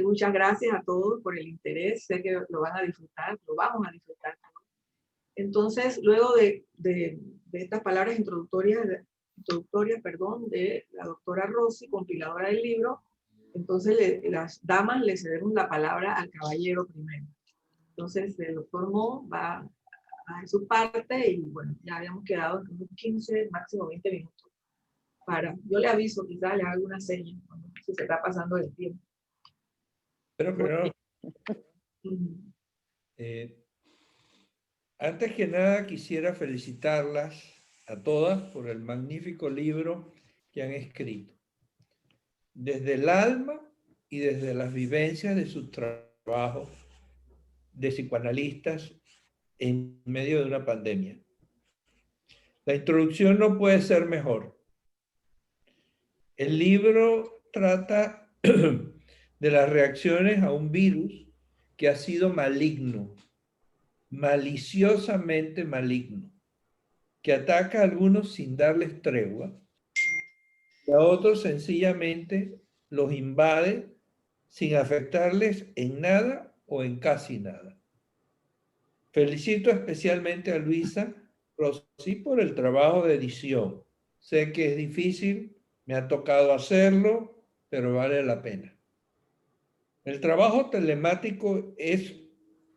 muchas gracias a todos por el interés. Sé que lo van a disfrutar, lo vamos a disfrutar. Entonces, luego de estas palabras introductorias, perdón, de la doctora Rossi, compiladora del libro, entonces las damas le cedemos la palabra al caballero primero. Entonces, el doctor Mo va a hacer su parte y bueno, ya habíamos quedado en unos 15, máximo 20 minutos. Yo le aviso, quizás le haga una seña si se está pasando el tiempo. Pero antes que nada quisiera felicitarlas a todas por el magnífico libro que han escrito. Desde el alma y desde las vivencias de sus trabajos de psicoanalistas en medio de una pandemia. La introducción no puede ser mejor. El libro trata de las reacciones a un virus que ha sido maligno, maliciosamente maligno, que ataca a algunos sin darles tregua y a otros sencillamente los invade sin afectarles en nada o en casi nada. Felicito especialmente a Luisa Rossi por el trabajo de edición. Sé que es difícil, me ha tocado hacerlo, pero vale la pena. El trabajo telemático es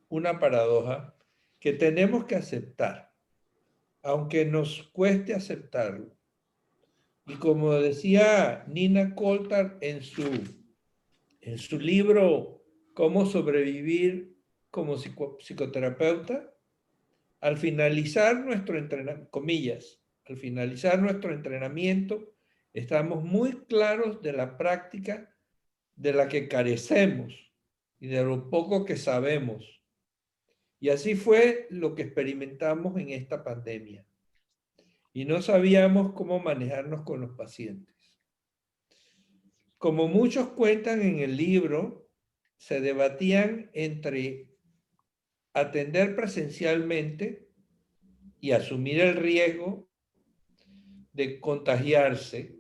una paradoja que tenemos que aceptar, aunque nos cueste aceptarlo. Y como decía Nina Coulthard en su libro Cómo sobrevivir como psicoterapeuta, al finalizar nuestro entrenamiento, comillas, al finalizar nuestro entrenamiento, estamos muy claros de la práctica de la que carecemos y de lo poco que sabemos. Y así fue lo que experimentamos en esta pandemia. Y no sabíamos cómo manejarnos con los pacientes. Como muchos cuentan en el libro, se debatían entre atender presencialmente y asumir el riesgo de contagiarse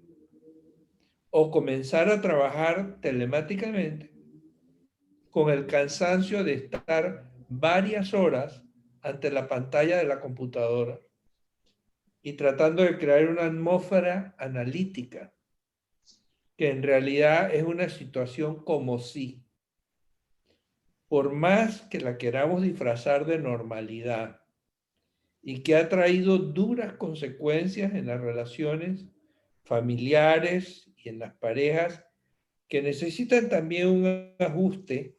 o comenzar a trabajar telemáticamente con el cansancio de estar varias horas ante la pantalla de la computadora y tratando de crear una atmósfera analítica, que en realidad es una situación como si, por más que la queramos disfrazar de normalidad y que ha traído duras consecuencias en las relaciones familiares y en las parejas que necesitan también un ajuste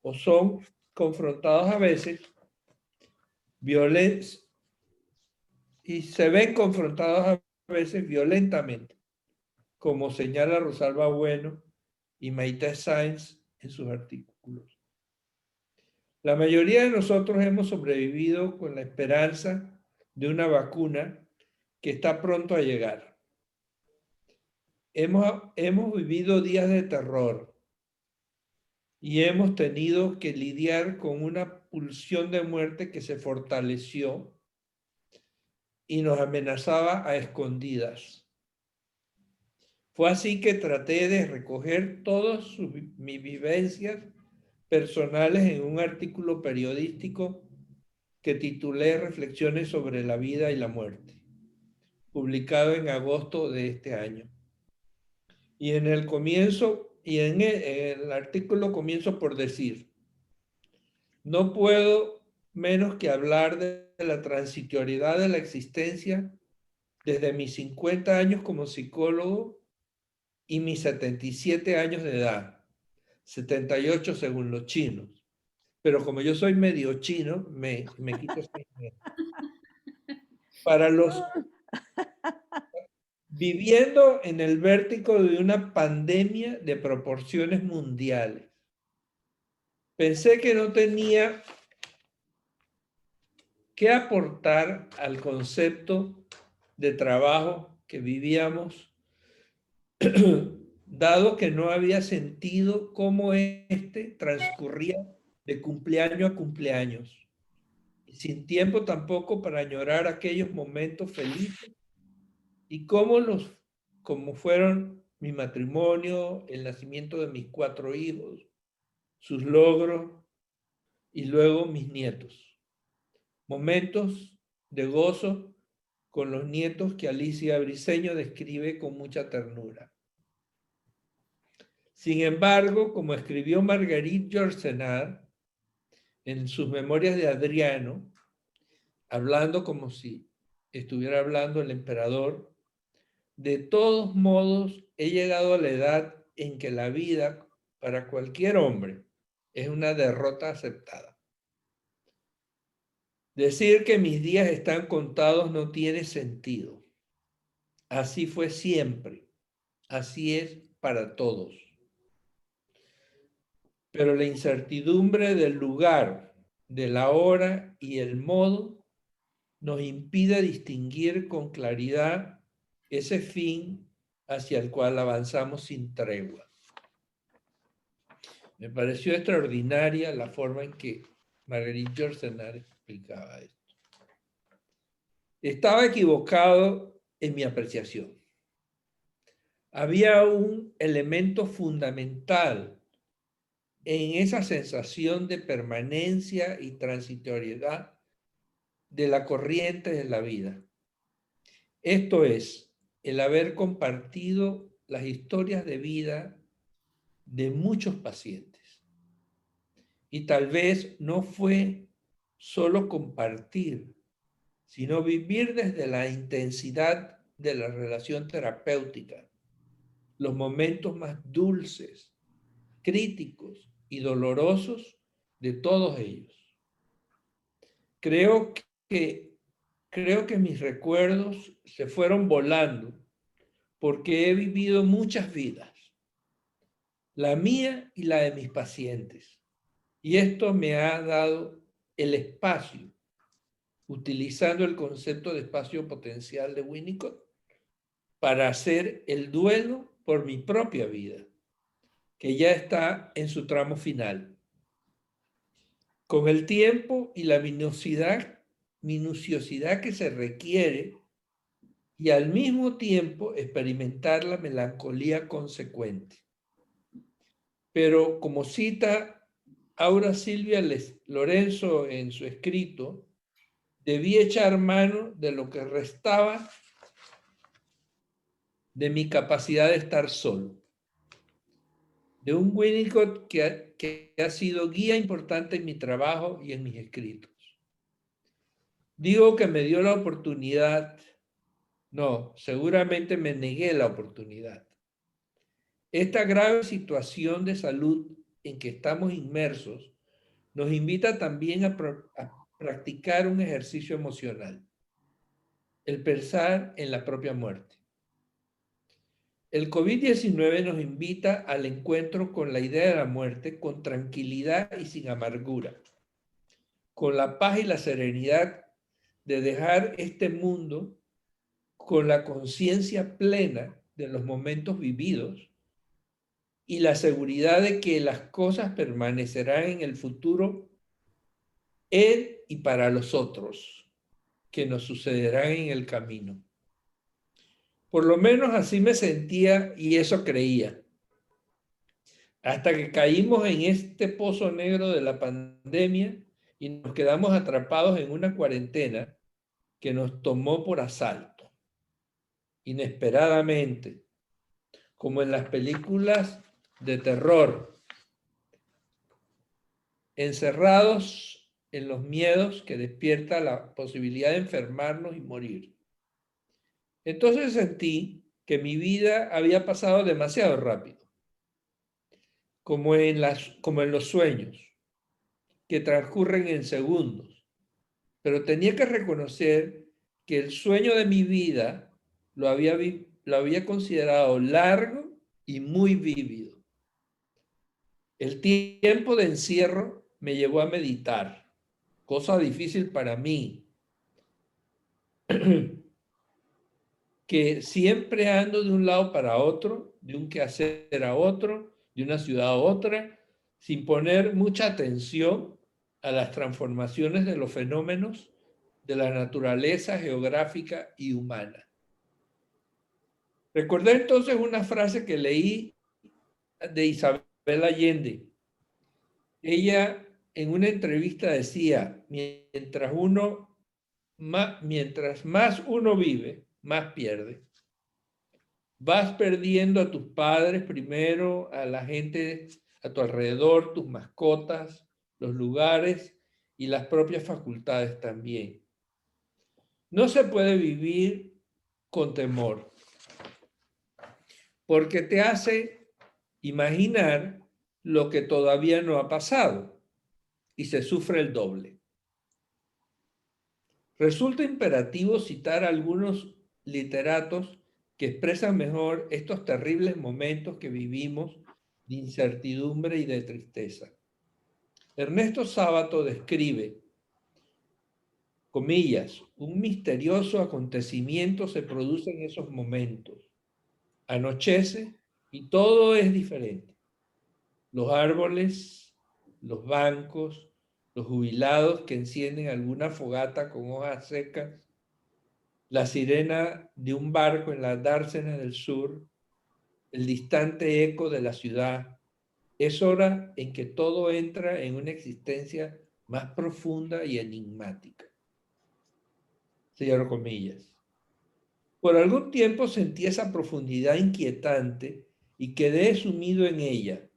o son confrontados a veces y se ven confrontados a veces violentamente, como señala Rosalba Bueno y Maite Sáenz en sus artículos. La mayoría de nosotros hemos sobrevivido con la esperanza de una vacuna que está pronto a llegar. Hemos vivido días de terror y hemos tenido que lidiar con una pulsión de muerte que se fortaleció y nos amenazaba a escondidas. Fue así que traté de recoger todas mis vivencias personales en un artículo periodístico que titulé Reflexiones sobre la vida y la muerte, publicado en agosto de este año. Y en el artículo comienzo por decir, no puedo menos que hablar de la transitoriedad de la existencia desde mis 50 años como psicólogo y mis 77 años de edad, 78 según los chinos. Pero como yo soy medio chino, me quito 6 meses. Para los viviendo en el vértigo de una pandemia de proporciones mundiales. Pensé que no tenía que aportar al concepto de trabajo que vivíamos, dado que no había sentido cómo este transcurría de cumpleaños a cumpleaños, sin tiempo tampoco para añorar aquellos momentos felices y cómo fueron mi matrimonio, el nacimiento de mis 4 hijos, sus logros y luego mis nietos. Momentos de gozo con los nietos que Alicia Briceño describe con mucha ternura. Sin embargo, como escribió Marguerite Yourcenar en sus Memorias de Adriano, hablando como si estuviera hablando el emperador, de todos modos he llegado a la edad en que la vida para cualquier hombre es una derrota aceptada. Decir que mis días están contados no tiene sentido. Así fue siempre. Así es para todos. Pero la incertidumbre del lugar, de la hora y el modo nos impide distinguir con claridad ese fin hacia el cual avanzamos sin tregua. Me pareció extraordinaria la forma en que Marguerite Yourcenar explicaba esto. Estaba equivocado en mi apreciación. Había un elemento fundamental en esa sensación de permanencia y transitoriedad de la corriente de la vida. Esto es, el haber compartido las historias de vida de muchos pacientes. Y tal vez no fue solo compartir, sino vivir desde la intensidad de la relación terapéutica, los momentos más dulces, críticos y dolorosos de todos ellos. Creo que mis recuerdos se fueron volando porque he vivido muchas vidas, la mía y la de mis pacientes. Y esto me ha dado el espacio, utilizando el concepto de espacio potencial de Winnicott, para hacer el duelo por mi propia vida, que ya está en su tramo final. Con el tiempo y la minuciosidad que se requiere, y al mismo tiempo experimentar la melancolía consecuente. Pero como cita Aura Silvia Lorenzo en su escrito, debí echar mano de lo que restaba de mi capacidad de estar solo. De un Winnicott que ha sido guía importante en mi trabajo y en mis escritos. Digo que me dio la oportunidad. No, seguramente me negué la oportunidad. Esta grave situación de salud en que estamos inmersos nos invita también a practicar un ejercicio emocional, el pensar en la propia muerte. El COVID-19 nos invita al encuentro con la idea de la muerte con tranquilidad y sin amargura, con la paz y la serenidad de dejar este mundo con la conciencia plena de los momentos vividos y la seguridad de que las cosas permanecerán en el futuro en y para los otros, que nos sucederán en el camino. Por lo menos así me sentía y eso creía. Hasta que caímos en este pozo negro de la pandemia y nos quedamos atrapados en una cuarentena que nos tomó por asalto, inesperadamente, como en las películas de terror, encerrados en los miedos que despierta la posibilidad de enfermarnos y morir. Entonces sentí que mi vida había pasado demasiado rápido, como en los sueños, que transcurren en segundos. Pero tenía que reconocer que el sueño de mi vida lo había considerado largo y muy vívido. El tiempo de encierro me llevó a meditar, cosa difícil para mí, que siempre ando de un lado para otro, de un quehacer a otro, de una ciudad a otra, sin poner mucha atención a las transformaciones de los fenómenos de la naturaleza geográfica y humana. Recordé entonces una frase que leí de Isabel Allende, Ella en una entrevista decía, mientras más uno vive, más pierde. Vas perdiendo a tus padres primero, a la gente a tu alrededor, tus mascotas, los lugares y las propias facultades también. No se puede vivir con temor, porque te hace imaginar lo que todavía no ha pasado y se sufre el doble. Resulta imperativo citar a algunos literatos que expresan mejor estos terribles momentos que vivimos de incertidumbre y de tristeza. Ernesto Sábato describe, comillas, un misterioso acontecimiento se produce en esos momentos. Anochece y todo es diferente. Los árboles, los bancos, los jubilados que encienden alguna fogata con hojas secas, la sirena de un barco en la dársena del sur, el distante eco de la ciudad. Es hora en que todo entra en una existencia más profunda y enigmática. Cierro comillas. Por algún tiempo sentí esa profundidad inquietante y quedé sumido en ella,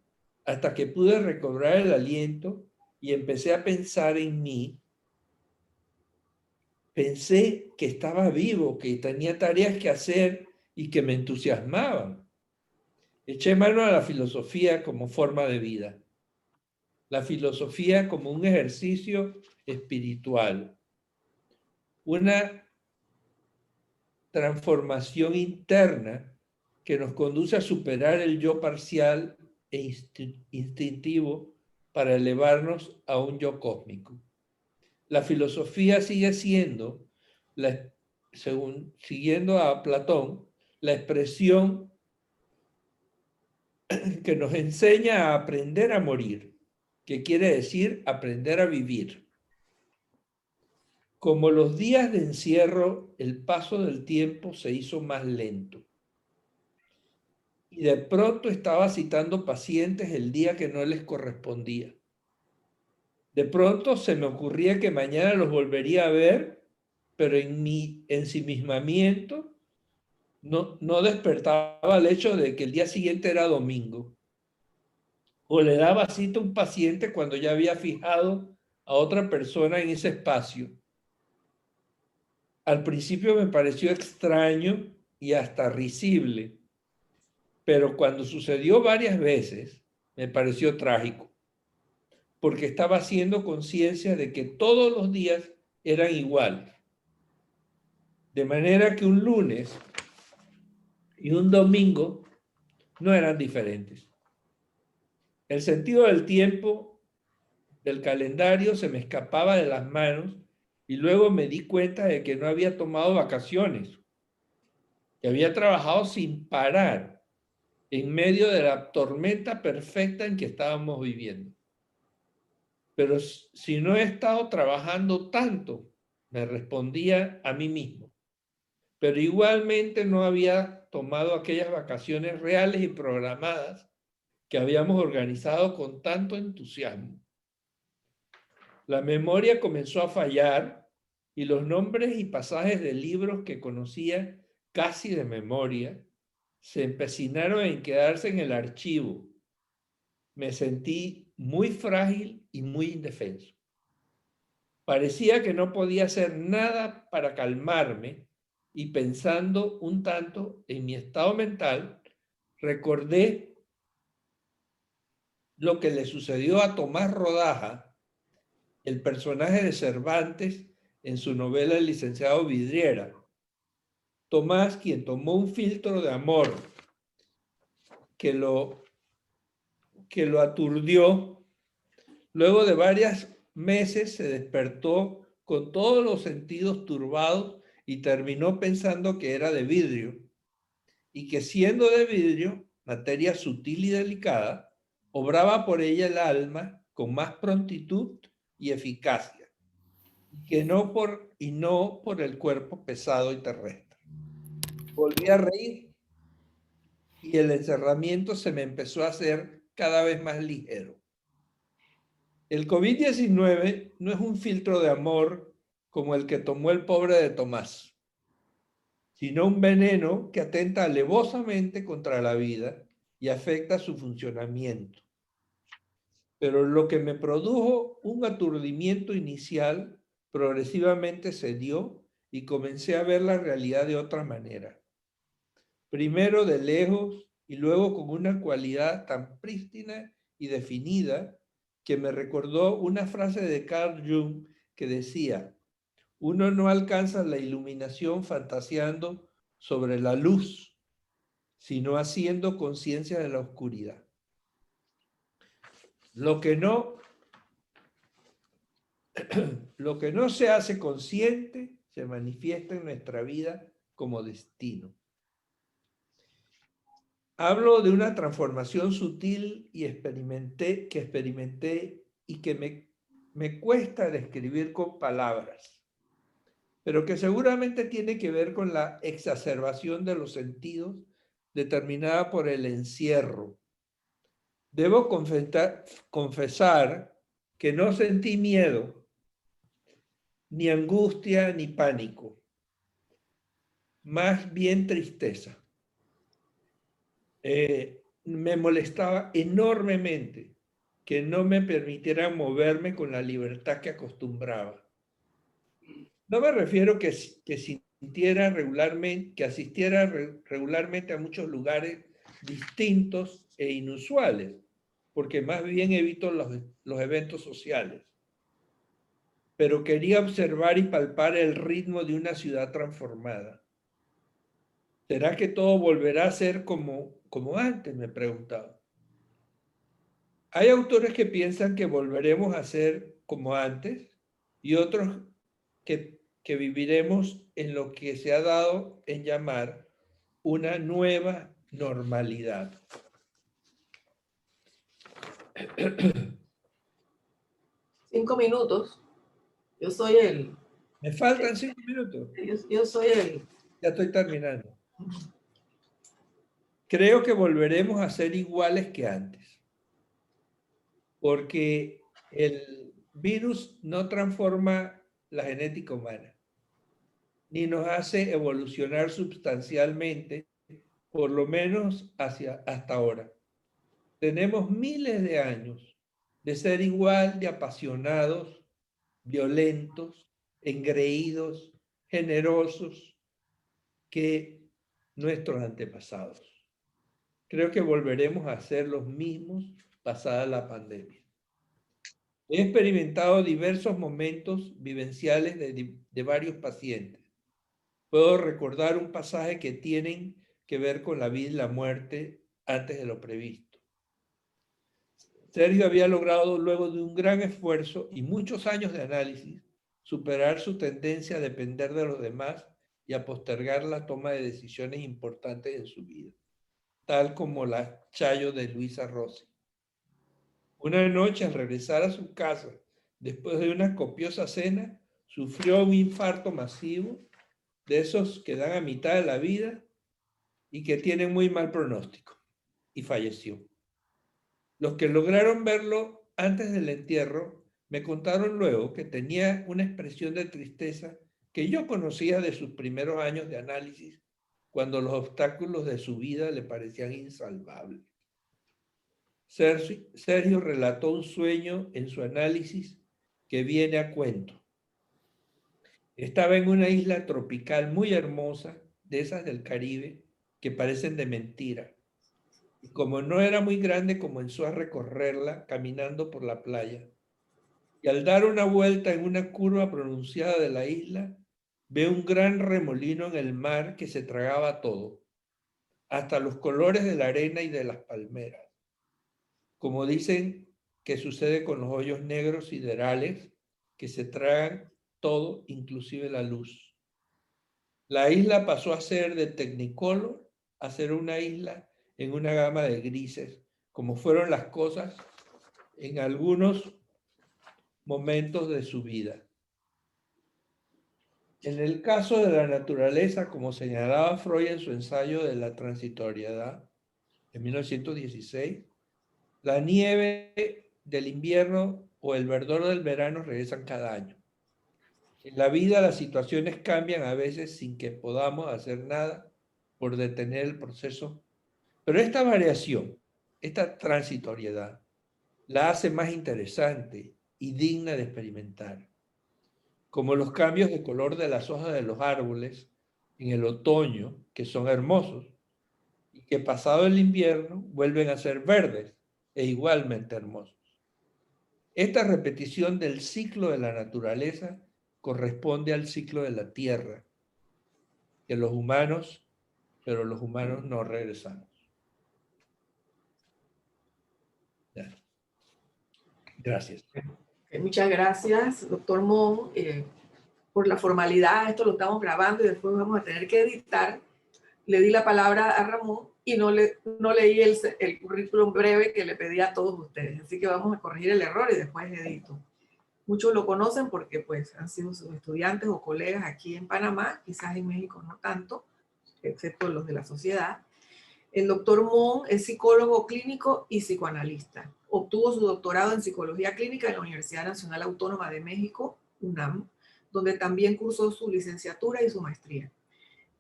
hasta que pude recobrar el aliento y empecé a pensar en mí. Pensé que estaba vivo, que tenía tareas que hacer y que me entusiasmaban. Eché mano a la filosofía como forma de vida, la filosofía como un ejercicio espiritual, una transformación interna que nos conduce a superar el yo parcial e instintivo para elevarnos a un yo cósmico. La filosofía sigue siendo, siguiendo a Platón, la expresión que nos enseña a aprender a morir, que quiere decir aprender a vivir. Como los días de encierro, el paso del tiempo se hizo más lento. Y de pronto estaba citando pacientes el día que no les correspondía. De pronto se me ocurría que mañana los volvería a ver, pero en mi ensimismamiento no despertaba el hecho de que el día siguiente era domingo. O le daba cita a un paciente cuando ya había fijado a otra persona en ese espacio. Al principio me pareció extraño y hasta risible, pero cuando sucedió varias veces me pareció trágico, porque estaba haciendo conciencia de que todos los días eran iguales. De manera que un lunes y un domingo no eran diferentes. El sentido del tiempo del calendario se me escapaba de las manos y luego me di cuenta de que no había tomado vacaciones, que había trabajado sin parar en medio de la tormenta perfecta en que estábamos viviendo. Pero si no he estado trabajando tanto, me respondía a mí mismo. Pero igualmente no había tomado aquellas vacaciones reales y programadas que habíamos organizado con tanto entusiasmo. La memoria comenzó a fallar y los nombres y pasajes de libros que conocía casi de memoria se empecinaron en quedarse en el archivo. Me sentí muy frágil y muy indefenso. Parecía que no podía hacer nada para calmarme y pensando un tanto en mi estado mental, recordé lo que le sucedió a Tomás Rodaja, el personaje de Cervantes en su novela El licenciado Vidriera. Tomás, quien tomó un filtro de amor que lo aturdió, luego de varios meses se despertó con todos los sentidos turbados y terminó pensando que era de vidrio y que siendo de vidrio, materia sutil y delicada, obraba por ella el alma con más prontitud y eficacia, y no por el cuerpo pesado y terrestre. Volví a reír y el encerramiento se me empezó a hacer cada vez más ligero. El COVID-19 no es un filtro de amor como el que tomó el pobre de Tomás, sino un veneno que atenta alevosamente contra la vida y afecta su funcionamiento. Pero lo que me produjo un aturdimiento inicial progresivamente se dio y comencé a ver la realidad de otra manera. Primero de lejos y luego con una cualidad tan prístina y definida que me recordó una frase de Carl Jung que decía: uno no alcanza la iluminación fantaseando sobre la luz, sino haciendo conciencia de la oscuridad. Lo que no se hace consciente se manifiesta en nuestra vida como destino. Hablo de una transformación sutil que experimenté y que me cuesta describir con palabras, pero que seguramente tiene que ver con la exacerbación de los sentidos determinada por el encierro. Debo confesar que no sentí miedo, ni angustia, ni pánico, más bien tristeza. Me molestaba enormemente que no me permitieran moverme con la libertad que acostumbraba. No me refiero que asistiera regularmente a muchos lugares distintos e inusuales, porque más bien evito los eventos sociales. Pero quería observar y palpar el ritmo de una ciudad transformada. ¿Será que todo volverá a ser como antes? Me preguntaba. Hay autores que piensan que volveremos a ser como antes y otros que viviremos en lo que se ha dado en llamar una nueva normalidad. 5 minutos. Yo soy Me faltan 5 minutos. yo soy el... Ya estoy terminando. Creo que volveremos a ser iguales que antes, porque el virus no transforma la genética humana, ni nos hace evolucionar sustancialmente, por lo menos hasta ahora. Tenemos miles de años de ser igual de apasionados, violentos, engreídos, generosos que nuestros antepasados. Creo que volveremos a ser los mismos pasada la pandemia. He experimentado diversos momentos vivenciales de varios pacientes. Puedo recordar un pasaje que tienen que ver con la vida y la muerte antes de lo previsto. Sergio había logrado, luego de un gran esfuerzo y muchos años de análisis, superar su tendencia a depender de los demás y a postergar la toma de decisiones importantes en su vida, tal como la Chayo de Luisa Rossi. Una noche, al regresar a su casa, después de una copiosa cena, sufrió un infarto masivo, de esos que dan a mitad de la vida y que tienen muy mal pronóstico, y falleció. Los que lograron verlo antes del entierro me contaron luego que tenía una expresión de tristeza que yo conocía de sus primeros años de análisis, cuando los obstáculos de su vida le parecían insalvables. Sergio relató un sueño en su análisis que viene a cuento. Estaba en una isla tropical muy hermosa, de esas del Caribe, que parecen de mentira. Y como no era muy grande, comenzó a recorrerla caminando por la playa. Y al dar una vuelta en una curva pronunciada de la isla, ve un gran remolino en el mar que se tragaba todo, hasta los colores de la arena y de las palmeras. Como dicen que sucede con los hoyos negros siderales, que se tragan todo, inclusive la luz. La isla pasó a ser de Technicolor a ser una isla en una gama de grises, como fueron las cosas en algunos momentos de su vida. En el caso de la naturaleza, como señalaba Freud en su ensayo de la transitoriedad en 1916, la nieve del invierno o el verdor del verano regresan cada año. En la vida las situaciones cambian a veces sin que podamos hacer nada por detener el proceso, pero esta variación, esta transitoriedad, la hace más interesante y digna de experimentar. Como los cambios de color de las hojas de los árboles en el otoño, que son hermosos, y que pasado el invierno vuelven a ser verdes e igualmente hermosos. Esta repetición del ciclo de la naturaleza corresponde al ciclo de la tierra, que los humanos, pero los humanos no regresamos. Ya. Gracias. Muchas gracias, doctor Mon, por la formalidad. Esto lo estamos grabando y después vamos a tener que editar. Le di la palabra a Ramón y no leí el currículum breve que le pedí a todos ustedes. Así que vamos a corregir el error y después edito. Muchos lo conocen porque pues han sido sus estudiantes o colegas aquí en Panamá, quizás en México no tanto, excepto los de la sociedad. El doctor Mon es psicólogo clínico y psicoanalista. Obtuvo su doctorado en psicología clínica en la Universidad Nacional Autónoma de México, UNAM, donde también cursó su licenciatura y su maestría.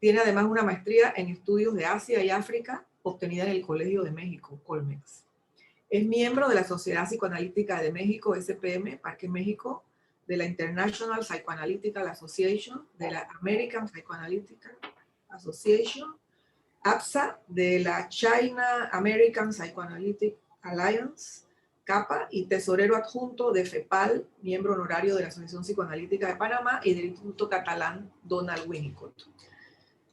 Tiene además una maestría en estudios de Asia y África, obtenida en el Colegio de México, Colmex. Es miembro de la Sociedad Psicoanalítica de México, SPM, Parque México, de la International Psychoanalytical Association, de la American Psychoanalytical Association, APSA, de la China American Psychoanalytic Alliance, CAPA, y tesorero adjunto de FEPAL, miembro honorario de la Asociación Psicoanalítica de Panamá y del Instituto Catalán Donald Winnicott.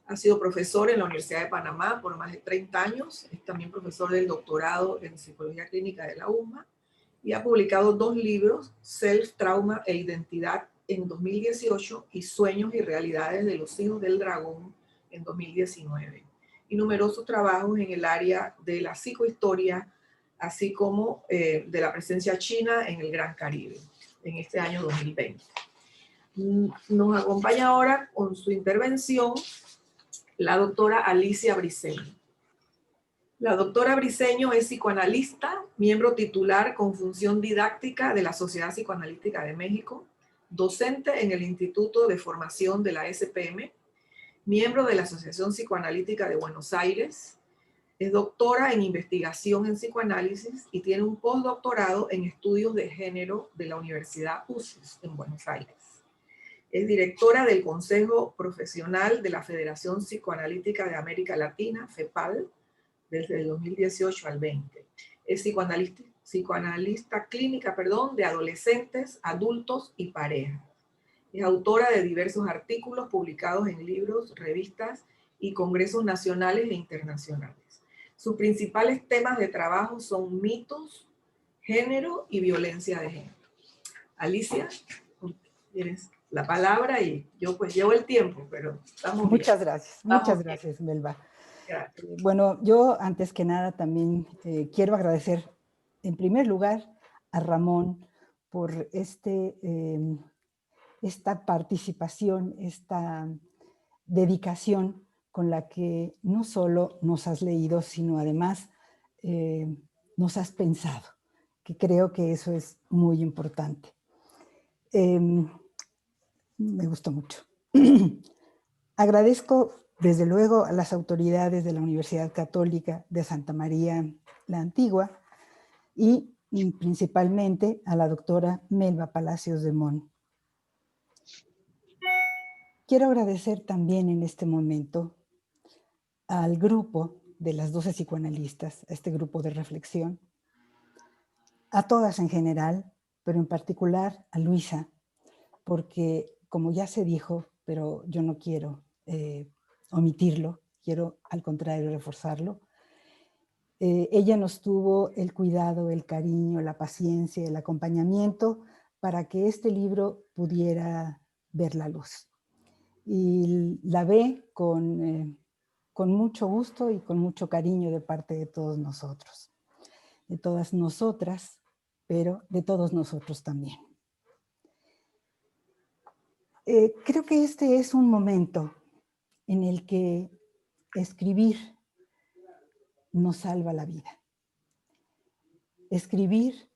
Ha sido profesor en la Universidad de Panamá por más de 30 años, es también profesor del doctorado en Psicología Clínica de la UMA y ha publicado 2 libros, Self, Trauma e Identidad en 2018 y Sueños y Realidades de los Hijos del Dragón en 2019. Y numerosos trabajos en el área de la psicohistoria, así como de la presencia china en el Gran Caribe, en este año 2020. Nos acompaña ahora con su intervención la doctora Alicia Briceño. La doctora Briceño es psicoanalista, miembro titular con función didáctica de la Sociedad Psicoanalítica de México, docente en el Instituto de Formación de la SPM, miembro de la Asociación Psicoanalítica de Buenos Aires, es doctora en investigación en psicoanálisis y tiene un postdoctorado en estudios de género de la Universidad UCES en Buenos Aires. Es directora del Consejo Profesional de la Federación Psicoanalítica de América Latina, FEPAL, desde el 2018 al 20. Es psicoanalista clínica, de adolescentes, adultos y parejas. Es autora de diversos artículos publicados en libros, revistas y congresos nacionales e internacionales. Sus principales temas de trabajo son mitos, género y violencia de género. Alicia, tienes la palabra y yo pues llevo el tiempo, pero estamos bien. Muchas gracias, Melba. Gracias. Bueno, yo antes que nada también quiero agradecer en primer lugar a Ramón por esta participación, esta dedicación con la que no solo nos has leído, sino además nos has pensado, que creo que eso es muy importante. Me gustó mucho. Agradezco desde luego a las autoridades de la Universidad Católica de Santa María la Antigua y principalmente a la doctora Melba Palacios de Mon. Quiero agradecer también en este momento al grupo de las 12 psicoanalistas, a este grupo de reflexión, a todas en general, pero en particular a Luisa, porque como ya se dijo, pero yo no quiero omitirlo, quiero al contrario reforzarlo. Ella nos tuvo el cuidado, el cariño, la paciencia, el acompañamiento para que este libro pudiera ver la luz. Y la ve con mucho gusto y con mucho cariño de parte de todos nosotros, de todas nosotras, pero de todos nosotros también. Creo que este es un momento en el que escribir nos salva la vida. Escribir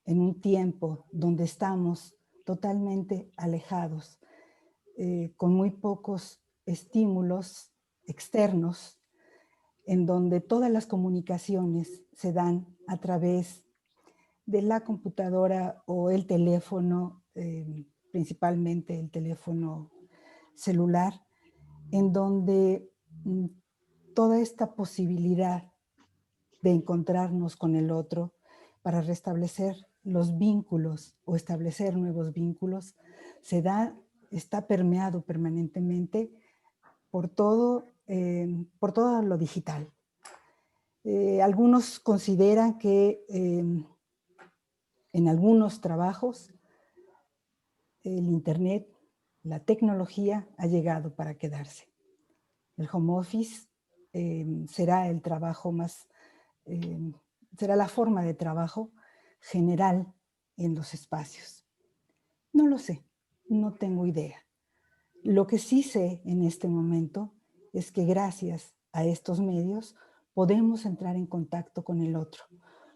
en un tiempo donde estamos totalmente alejados, con muy pocos estímulos externos, en donde todas las comunicaciones se dan a través de la computadora o el teléfono, principalmente el teléfono celular, en donde toda esta posibilidad de encontrarnos con el otro para restablecer los vínculos o establecer nuevos vínculos, está permeado permanentemente por todo lo digital. Algunos consideran que en algunos trabajos el Internet, la tecnología ha llegado para quedarse. El home office será el trabajo será la forma de trabajo general en los espacios. No lo sé, no tengo idea. Lo que sí sé en este momento es que gracias a estos medios podemos entrar en contacto con el otro,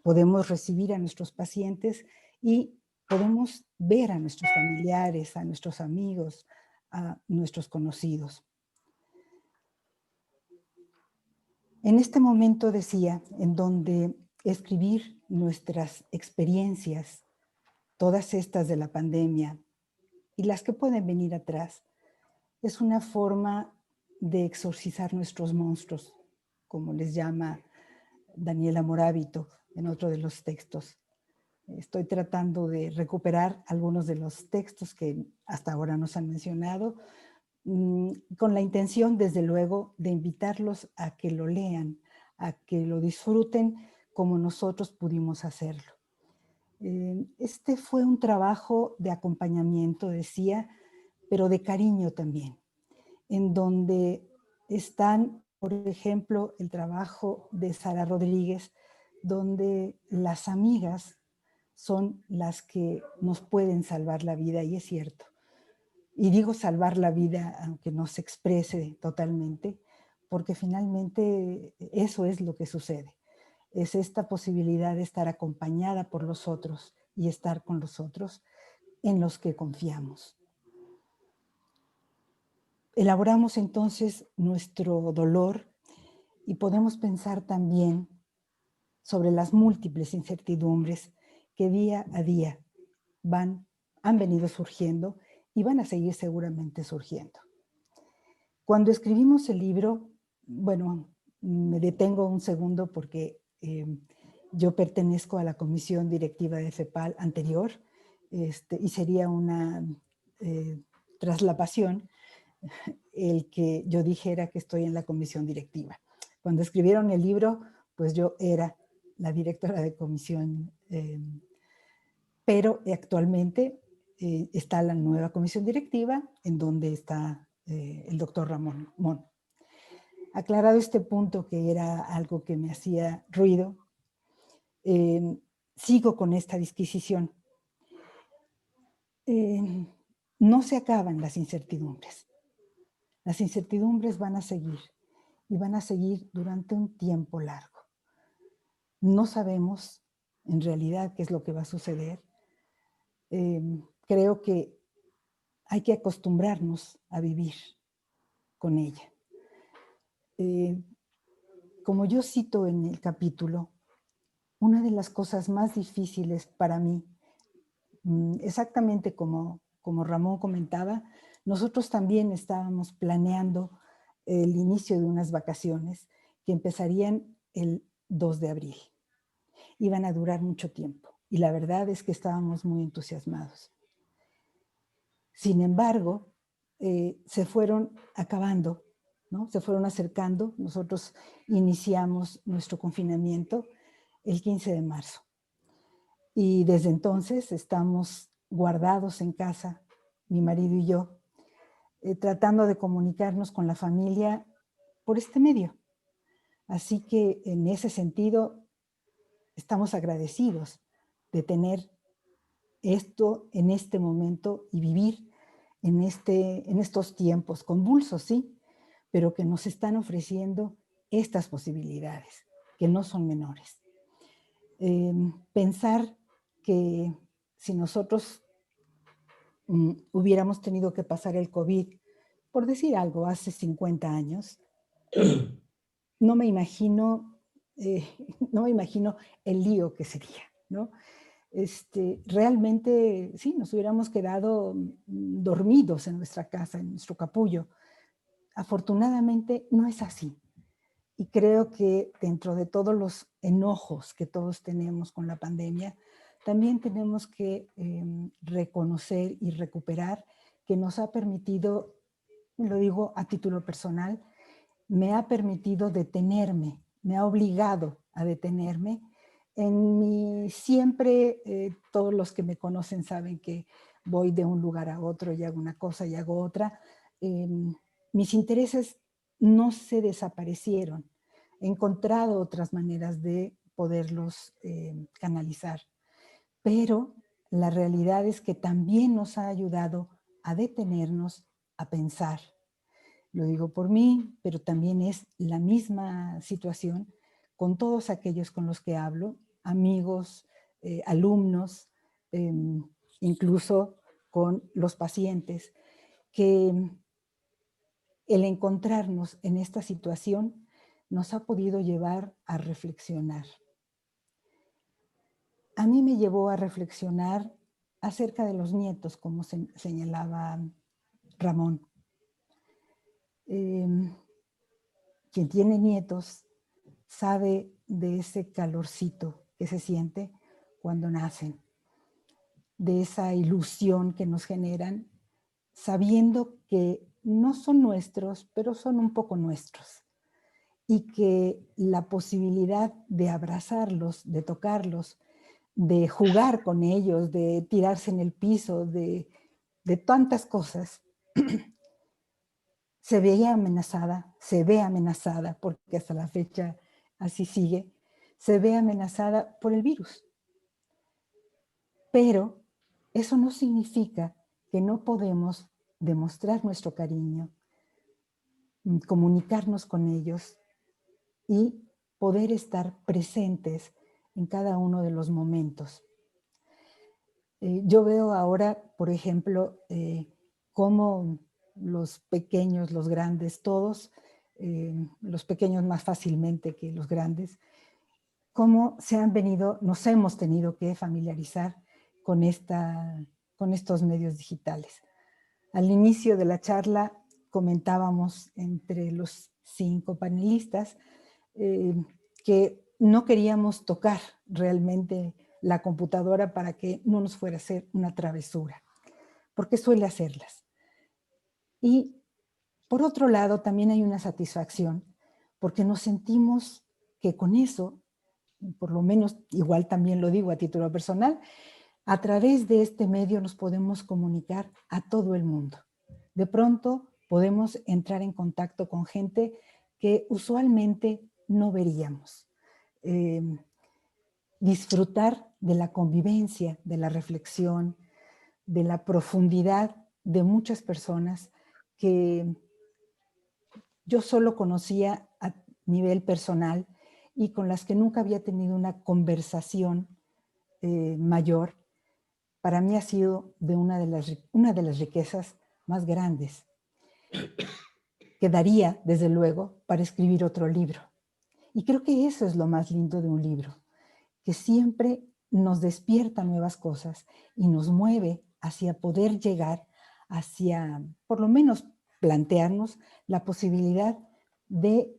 podemos recibir a nuestros pacientes y podemos ver a nuestros familiares, a nuestros amigos, a nuestros conocidos. En este momento, decía, en donde escribir nuestras experiencias, todas estas de la pandemia y las que pueden venir atrás, es una forma de exorcizar nuestros monstruos, como les llama Daniela Morábito en otro de los textos. Estoy tratando de recuperar algunos de los textos que hasta ahora nos han mencionado, con la intención, desde luego, de invitarlos a que lo lean, a que lo disfruten como nosotros pudimos hacerlo. Este fue un trabajo de acompañamiento, decía, pero de cariño también, en donde están, por ejemplo, el trabajo de Sara Rodríguez, donde las amigas son las que nos pueden salvar la vida, y es cierto. Y digo salvar la vida, aunque no se exprese totalmente, porque finalmente eso es lo que sucede. Es esta posibilidad de estar acompañada por los otros y estar con los otros en los que confiamos. Elaboramos entonces nuestro dolor y podemos pensar también sobre las múltiples incertidumbres que día a día han venido surgiendo y van a seguir seguramente surgiendo. Cuando escribimos el libro, bueno, me detengo un segundo porque yo pertenezco a la comisión directiva de FEPAL anterior, y sería una traslapación el que yo dijera que estoy en la comisión directiva. Cuando escribieron el libro, pues yo era la directora de comisión, pero actualmente está la nueva comisión directiva, en donde está el doctor Ramón Mon. Aclarado este punto, que era algo que me hacía ruido, sigo con esta disquisición. No se acaban las incertidumbres. Las incertidumbres van a seguir, y van a seguir durante un tiempo largo. No sabemos en realidad qué es lo que va a suceder. Creo que hay que acostumbrarnos a vivir con ella. Como yo cito en el capítulo, una de las cosas más difíciles para mí, exactamente como Ramón comentaba, nosotros también estábamos planeando el inicio de unas vacaciones que empezarían el 2 de abril. Iban a durar mucho tiempo y la verdad es que estábamos muy entusiasmados. Sin embargo, se fueron acabando, ¿no? Se fueron acercando. Nosotros iniciamos nuestro confinamiento el 15 de marzo. Y desde entonces estamos guardados en casa, mi marido y yo, tratando de comunicarnos con la familia por este medio. Así que en ese sentido estamos agradecidos de tener esto en este momento y vivir en estos tiempos convulsos, sí, pero que nos están ofreciendo estas posibilidades, que no son menores. Pensar que si nosotros hubiéramos tenido que pasar el COVID, por decir algo, hace 50 años, no me imagino, eh, no me imagino el lío que sería, ¿no? Realmente, sí, nos hubiéramos quedado dormidos en nuestra casa, en nuestro capullo. Afortunadamente, no es así. Y creo que dentro de todos los enojos que todos tenemos con la pandemia, también tenemos que reconocer y recuperar que nos ha permitido, lo digo a título personal, me ha permitido detenerme, me ha obligado a detenerme en mi siempre, todos los que me conocen saben que voy de un lugar a otro y hago una cosa y hago otra. Mis intereses no se desaparecieron. He encontrado otras maneras de poderlos canalizar, pero la realidad es que también nos ha ayudado a detenernos, a pensar. Lo digo por mí, pero también es la misma situación con todos aquellos con los que hablo, amigos, alumnos, incluso con los pacientes, que el encontrarnos en esta situación nos ha podido llevar a reflexionar. A mí me llevó a reflexionar acerca de los nietos, como señalaba Ramón. Quien tiene nietos sabe de ese calorcito que se siente cuando nacen, de esa ilusión que nos generan, sabiendo que no son nuestros, pero son un poco nuestros, y que la posibilidad de abrazarlos, de tocarlos, de jugar con ellos, de tirarse en el piso, de tantas cosas, se ve amenazada, porque hasta la fecha así sigue, se ve amenazada por el virus. Pero eso no significa que no podemos demostrar nuestro cariño, comunicarnos con ellos y poder estar presentes en cada uno de los momentos. Yo veo ahora, por ejemplo, cómo los pequeños, los grandes, todos, los pequeños más fácilmente que los grandes, cómo nos hemos tenido que familiarizar con estos medios digitales. Al inicio de la charla comentábamos entre los 5 panelistas que no queríamos tocar realmente la computadora para que no nos fuera a hacer una travesura, porque suele hacerlas. Y por otro lado, también hay una satisfacción, porque nos sentimos que con eso, por lo menos igual también lo digo a título personal, a través de este medio nos podemos comunicar a todo el mundo. De pronto podemos entrar en contacto con gente que usualmente no veríamos. Disfrutar de la convivencia, de la reflexión, de la profundidad de muchas personas que yo solo conocía a nivel personal y con las que nunca había tenido una conversación mayor. Para mí ha sido una de las riquezas más grandes, que daría, desde luego, para escribir otro libro. Y creo que eso es lo más lindo de un libro, que siempre nos despierta nuevas cosas y nos mueve hacia poder llegar hacia, por lo menos, plantearnos la posibilidad de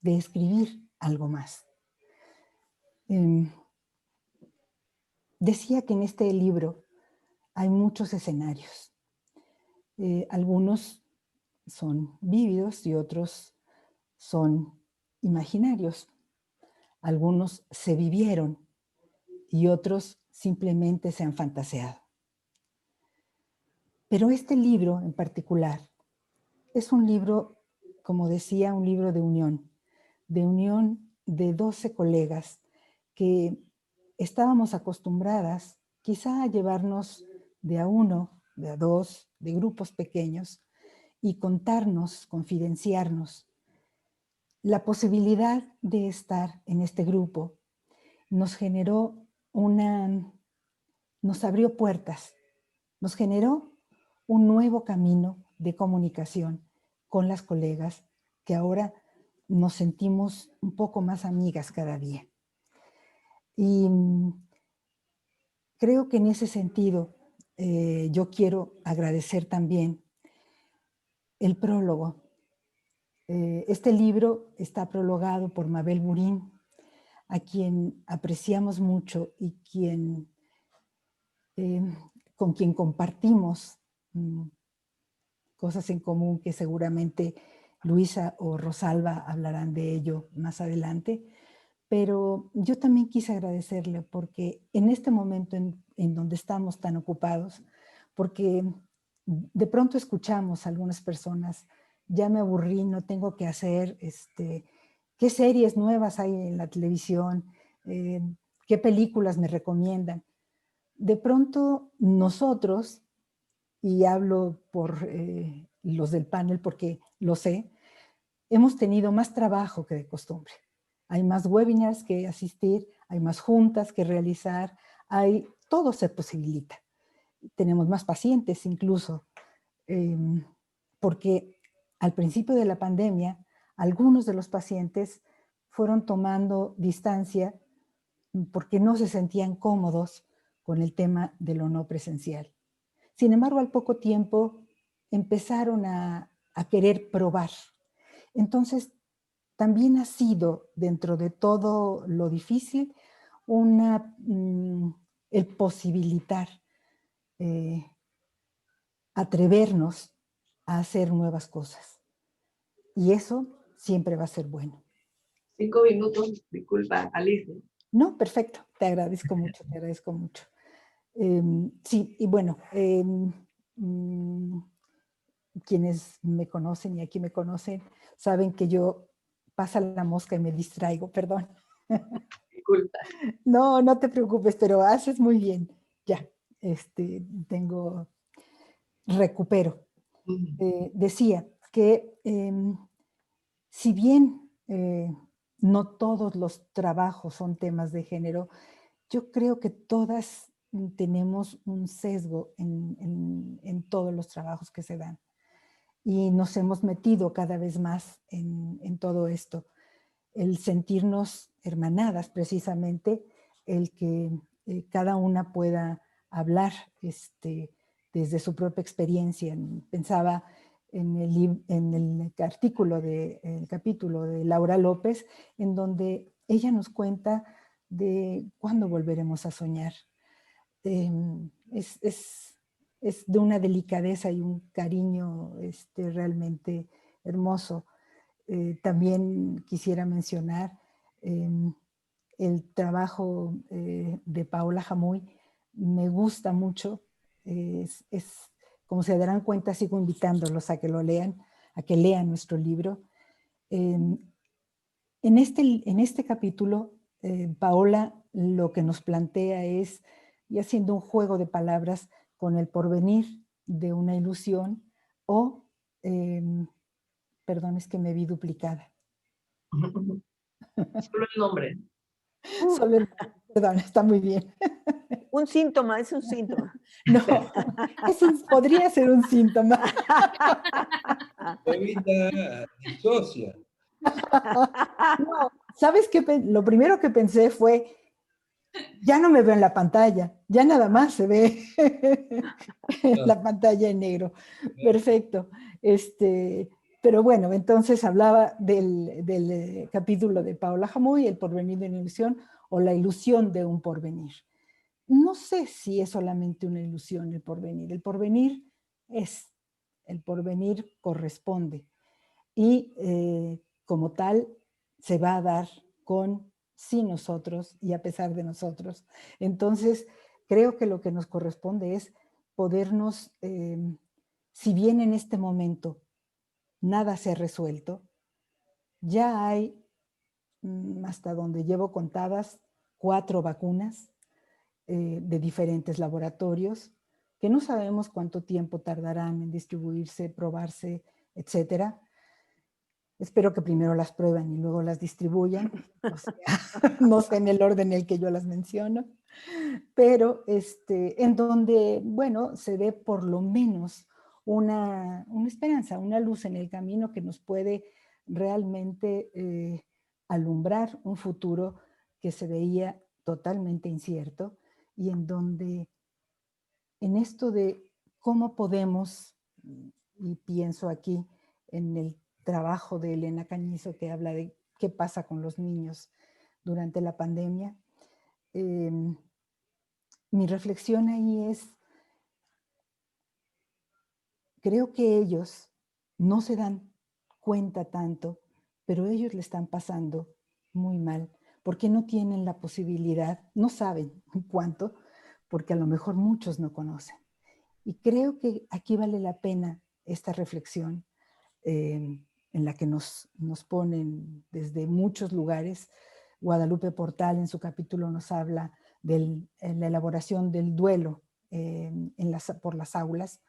escribir algo más. Decía que en este libro hay muchos escenarios. Algunos son vívidos y otros son imaginarios. Algunos se vivieron y otros simplemente se han fantaseado. Pero este libro en particular es un libro, como decía, un libro de unión de 12 colegas que estábamos acostumbradas quizá a llevarnos de a uno, de a dos, de grupos pequeños y contarnos, confidenciarnos. La posibilidad de estar en este grupo nos generó nos abrió puertas, nos generó un nuevo camino de comunicación con las colegas que ahora nos sentimos un poco más amigas cada día. Y creo que en ese sentido yo quiero agradecer también el prólogo. Este libro está prologado por Mabel Burín, a quien apreciamos mucho y con quien compartimos cosas en común que seguramente Luisa o Rosalba hablarán de ello más adelante. Pero yo también quise agradecerle porque en este momento en donde estamos tan ocupados, porque de pronto escuchamos a algunas personas, ya me aburrí, no tengo que hacer, ¿qué series nuevas hay en la televisión? ¿Qué películas me recomiendan? De pronto nosotros, y hablo por los del panel porque lo sé, hemos tenido más trabajo que de costumbre. Hay más webinars que asistir, hay más juntas que realizar, todo se posibilita. Tenemos más pacientes incluso, porque al principio de la pandemia, algunos de los pacientes fueron tomando distancia porque no se sentían cómodos con el tema de lo no presencial. Sin embargo, al poco tiempo empezaron a querer probar. Entonces, también ha sido, dentro de todo lo difícil, el posibilitar, atrevernos a hacer nuevas cosas. Y eso siempre va a ser bueno. 5 minutos, disculpa, Alice. No, perfecto, te agradezco mucho, te agradezco mucho. Sí, y bueno, quienes me conocen y aquí me conocen, saben que yo pasa la mosca y me distraigo, perdón. Disculpa. No, no te preocupes, pero haces muy bien. Ya, recupero. Decía que si bien no todos los trabajos son temas de género, yo creo que todas tenemos un sesgo en todos los trabajos que se dan. Y nos hemos metido cada vez más en todo esto. El sentirnos hermanadas, precisamente, el que cada una pueda hablar desde su propia experiencia. Pensaba en el capítulo de Laura López, en donde ella nos cuenta de cuándo volveremos a soñar. Es de una delicadeza y un cariño realmente hermoso. También quisiera mencionar el trabajo de Paola Jamuy. Me gusta mucho. Como se darán cuenta, sigo invitándolos a que lo lean, a que lean nuestro libro. En este capítulo, Paola lo que nos plantea es, y haciendo un juego de palabras con el porvenir de una ilusión o, perdón, es que me vi duplicada. Solo el nombre. Perdón, está muy bien. Un síntoma, es un síntoma. No, podría ser un síntoma. Evita disocia. No, ¿sabes qué? Lo primero que pensé fue, ya no me veo en la pantalla, ya nada más se ve la pantalla en negro. Perfecto. Pero bueno, entonces hablaba del capítulo de Paola Jamuy, El porvenir de una ilusión, o la ilusión de un porvenir. No sé si es solamente una ilusión el porvenir. El porvenir corresponde. Y como tal, se va a dar sin nosotros y a pesar de nosotros. Entonces, creo que lo que nos corresponde es podernos, si bien en este momento nada se ha resuelto, ya hay, hasta donde llevo contadas, 4 vacunas de diferentes laboratorios que no sabemos cuánto tiempo tardarán en distribuirse, probarse, etcétera. Espero que primero las prueben y luego las distribuyan, no sé en el orden en el que yo las menciono. pero en donde, bueno, se ve por lo menos una esperanza, una luz en el camino que nos puede realmente alumbrar un futuro que se veía totalmente incierto y en donde en esto de cómo podemos, y pienso aquí en el trabajo de Elena Cañizo que habla de qué pasa con los niños durante la pandemia, mi reflexión ahí es, creo que ellos no se dan cuenta tanto, pero ellos le están pasando muy mal, porque no tienen la posibilidad, no saben cuánto, porque a lo mejor muchos no conocen. Y creo que aquí vale la pena esta reflexión en la que nos ponen desde muchos lugares. Guadalupe Portal en su capítulo nos habla de la elaboración del duelo por las aulas.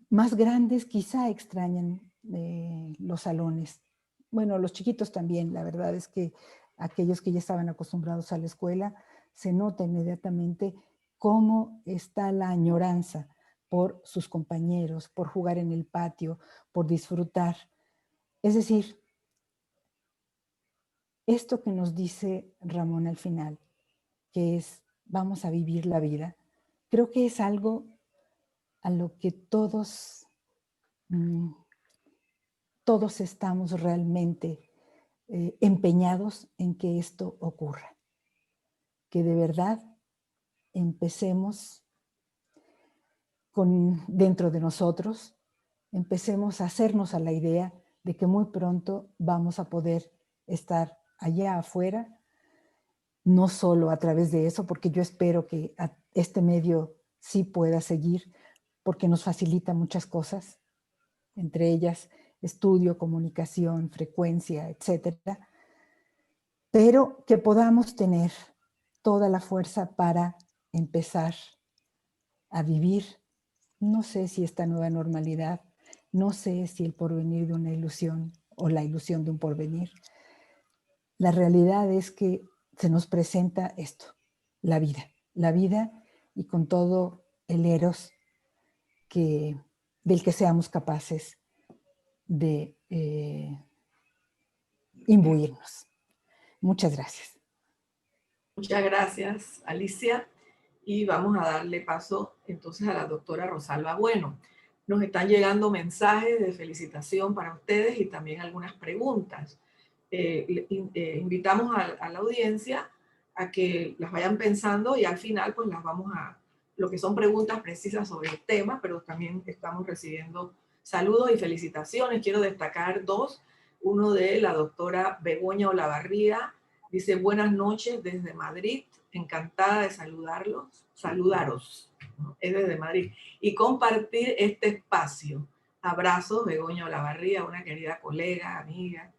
Más grandes quizá extrañan los salones. Bueno, los chiquitos también, la verdad es que aquellos que ya estaban acostumbrados a la escuela, se nota inmediatamente cómo está la añoranza por sus compañeros, por jugar en el patio, por disfrutar. Es decir, esto que nos dice Ramón al final, que es vamos a vivir la vida, creo que es algo a lo que todos estamos realmente empeñados en que esto ocurra. Que de verdad empecemos dentro de nosotros, empecemos a hacernos a la idea de que muy pronto vamos a poder estar allá afuera, no solo a través de eso, porque yo espero que este medio sí pueda seguir, porque nos facilita muchas cosas, entre ellas estudio, comunicación, frecuencia, etcétera, pero que podamos tener toda la fuerza para empezar a vivir, no sé si esta nueva normalidad, no sé si el porvenir de una ilusión o la ilusión de un porvenir. La realidad es que se nos presenta esto, la vida y con todo el eros del que seamos capaces de imbuirnos. Muchas gracias. Muchas gracias, Alicia. Y vamos a darle paso entonces a la doctora Rosalba Bueno. Nos están llegando mensajes de felicitación para ustedes y también algunas preguntas. Invitamos a la audiencia a que las vayan pensando y al final pues las vamos a, lo que son preguntas precisas sobre el tema, pero también estamos recibiendo saludos y felicitaciones. Quiero destacar dos. Uno de la doctora Begoña Olavarría, dice buenas noches desde Madrid, encantada de saludaros, ¿no? Es desde Madrid, y compartir este espacio. Abrazos, Begoña Olavarría, una querida colega, amiga,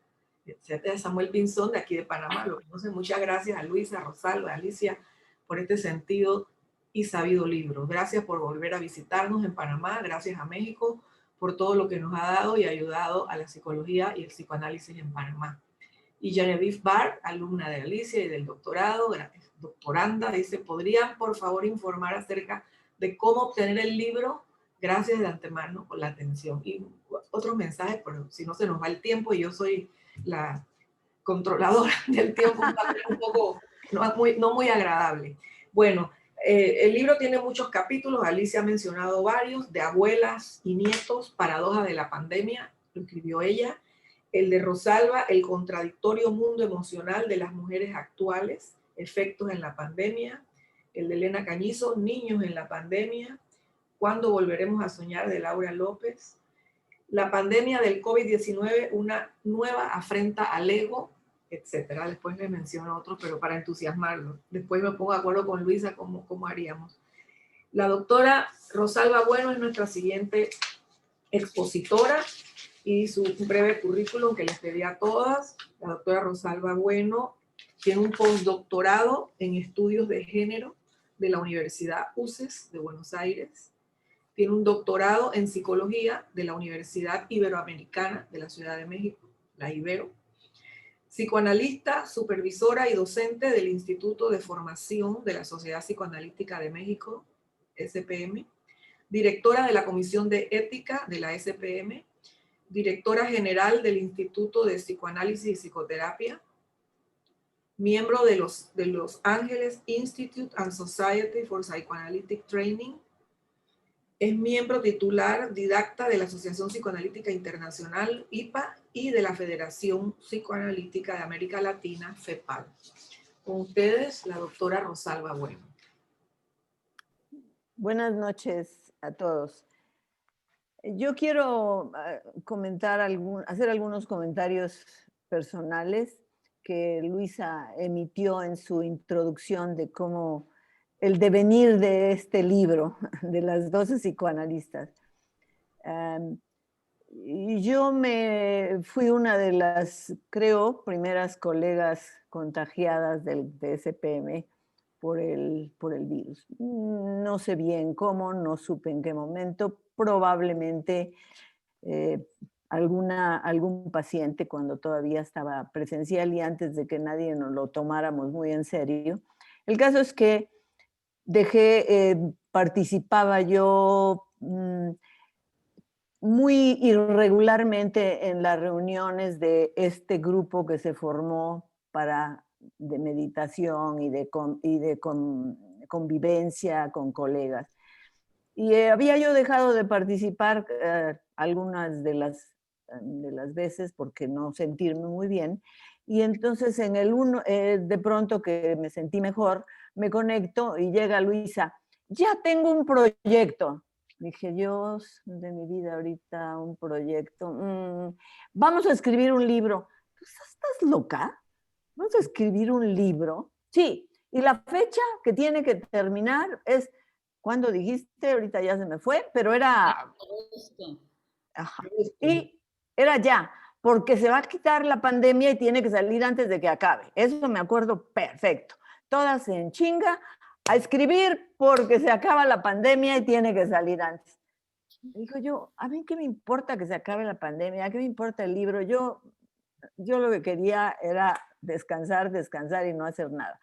etcétera. Samuel Pinzón, de aquí de Panamá, lo conoce. Muchas gracias a Luisa, Rosalba, a Alicia, por este sentido y sabido libro. Gracias por volver a visitarnos en Panamá, gracias a México por todo lo que nos ha dado y ayudado a la psicología y el psicoanálisis en Panamá. Y Genevieve Barr, alumna de Alicia y del doctorado, doctoranda, dice, ¿podrían por favor informar acerca de cómo obtener el libro? Gracias de antemano por la atención. Y otros mensajes, pero si no se nos va el tiempo y yo soy la controladora del tiempo, un poco no muy agradable. Bueno, el libro tiene muchos capítulos, Alicia ha mencionado varios, de abuelas y nietos, paradoja de la pandemia, lo escribió ella. El de Rosalba, el contradictorio mundo emocional de las mujeres actuales, efectos en la pandemia. El de Elena Cañizo, niños en la pandemia. ¿Cuándo volveremos a soñar? De Laura López. La pandemia del COVID-19, una nueva afrenta al ego, etcétera. Después me menciono otro, pero para entusiasmarlo. Después me pongo de acuerdo con Luisa cómo haríamos. La doctora Rosalba Bueno es nuestra siguiente expositora y su breve currículum que les pedí a todas. La doctora Rosalba Bueno tiene un postdoctorado en estudios de género de la Universidad UCES de Buenos Aires. Tiene un doctorado en psicología de la Universidad Iberoamericana de la Ciudad de México, la Ibero. psicoanalista, supervisora y docente del Instituto de Formación de la Sociedad Psicoanalítica de México, SPM, directora de la Comisión de Ética de la SPM, directora general del Instituto de Psicoanálisis y Psicoterapia, miembro de los Ángeles Institute and Society for Psychoanalytic Training, es miembro titular didacta de la Asociación Psicoanalítica Internacional, IPA, y de la Federación Psicoanalítica de América Latina, FEPAL. Con ustedes, la doctora Rosalba Bueno. Buenas noches a todos. Yo quiero hacer algunos comentarios personales que Luisa emitió en su introducción de cómo el devenir de este libro, de las 12 psicoanalistas. Y yo fui una de las, creo, primeras colegas contagiadas de SPM por el virus. No sé bien cómo, no supe en qué momento, probablemente algún paciente cuando todavía estaba presencial y antes de que nadie nos lo tomáramos muy en serio. El caso es que participaba yo muy irregularmente en las reuniones de este grupo que se formó de meditación y de convivencia con colegas. Y había yo dejado de participar algunas de las veces porque no sentirme muy bien. Y entonces de pronto que me sentí mejor, me conecto y llega Luisa. Ya tengo un proyecto. Dije, Dios de mi vida, ahorita un proyecto. Vamos a escribir un libro. ¿Estás loca? ¿Vamos a escribir un libro? Sí. Y la fecha que tiene que terminar es, ¿cuándo dijiste? Ahorita ya se me fue, pero era... Ajá. Y era ya, porque se va a quitar la pandemia y tiene que salir antes de que acabe. Eso me acuerdo perfecto. Todas en chinga a escribir porque se acaba la pandemia y tiene que salir antes. Digo yo, a mí qué me importa que se acabe la pandemia, qué me importa el libro. Yo lo que quería era descansar y no hacer nada.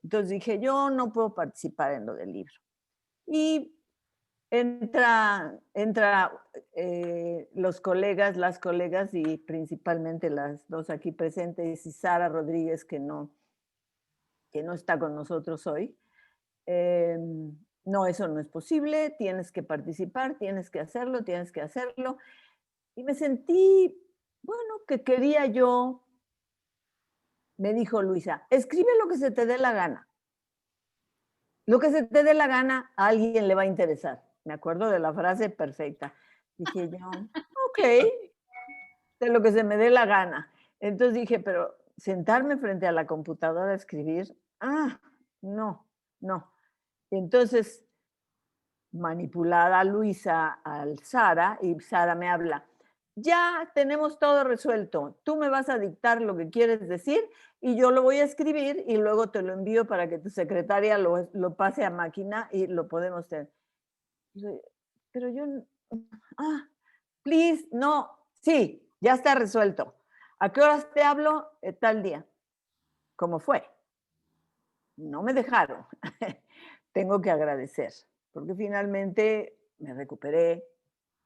Entonces dije, yo no puedo participar en lo del libro. Y entra las colegas y principalmente las dos aquí presentes y Sara Rodríguez, que no está con nosotros hoy. No, eso no es posible, tienes que participar, tienes que hacerlo. Y me sentí, bueno, que quería yo, me dijo Luisa, escribe lo que se te dé la gana. Lo que se te dé la gana, a alguien le va a interesar. Me acuerdo de la frase perfecta. Dije yo, ok, de lo que se me dé la gana. Entonces dije, pero sentarme frente a la computadora a escribir, no. Entonces, manipulada Luisa al Sara, y Sara me habla, ya tenemos todo resuelto, tú me vas a dictar lo que quieres decir y yo lo voy a escribir y luego te lo envío para que tu secretaria lo pase a máquina y lo podemos tener. Pero yo, please, no, sí, ya está resuelto. ¿A qué horas te hablo? Tal día. ¿Cómo fue? No me dejaron. Tengo que agradecer, porque finalmente me recuperé,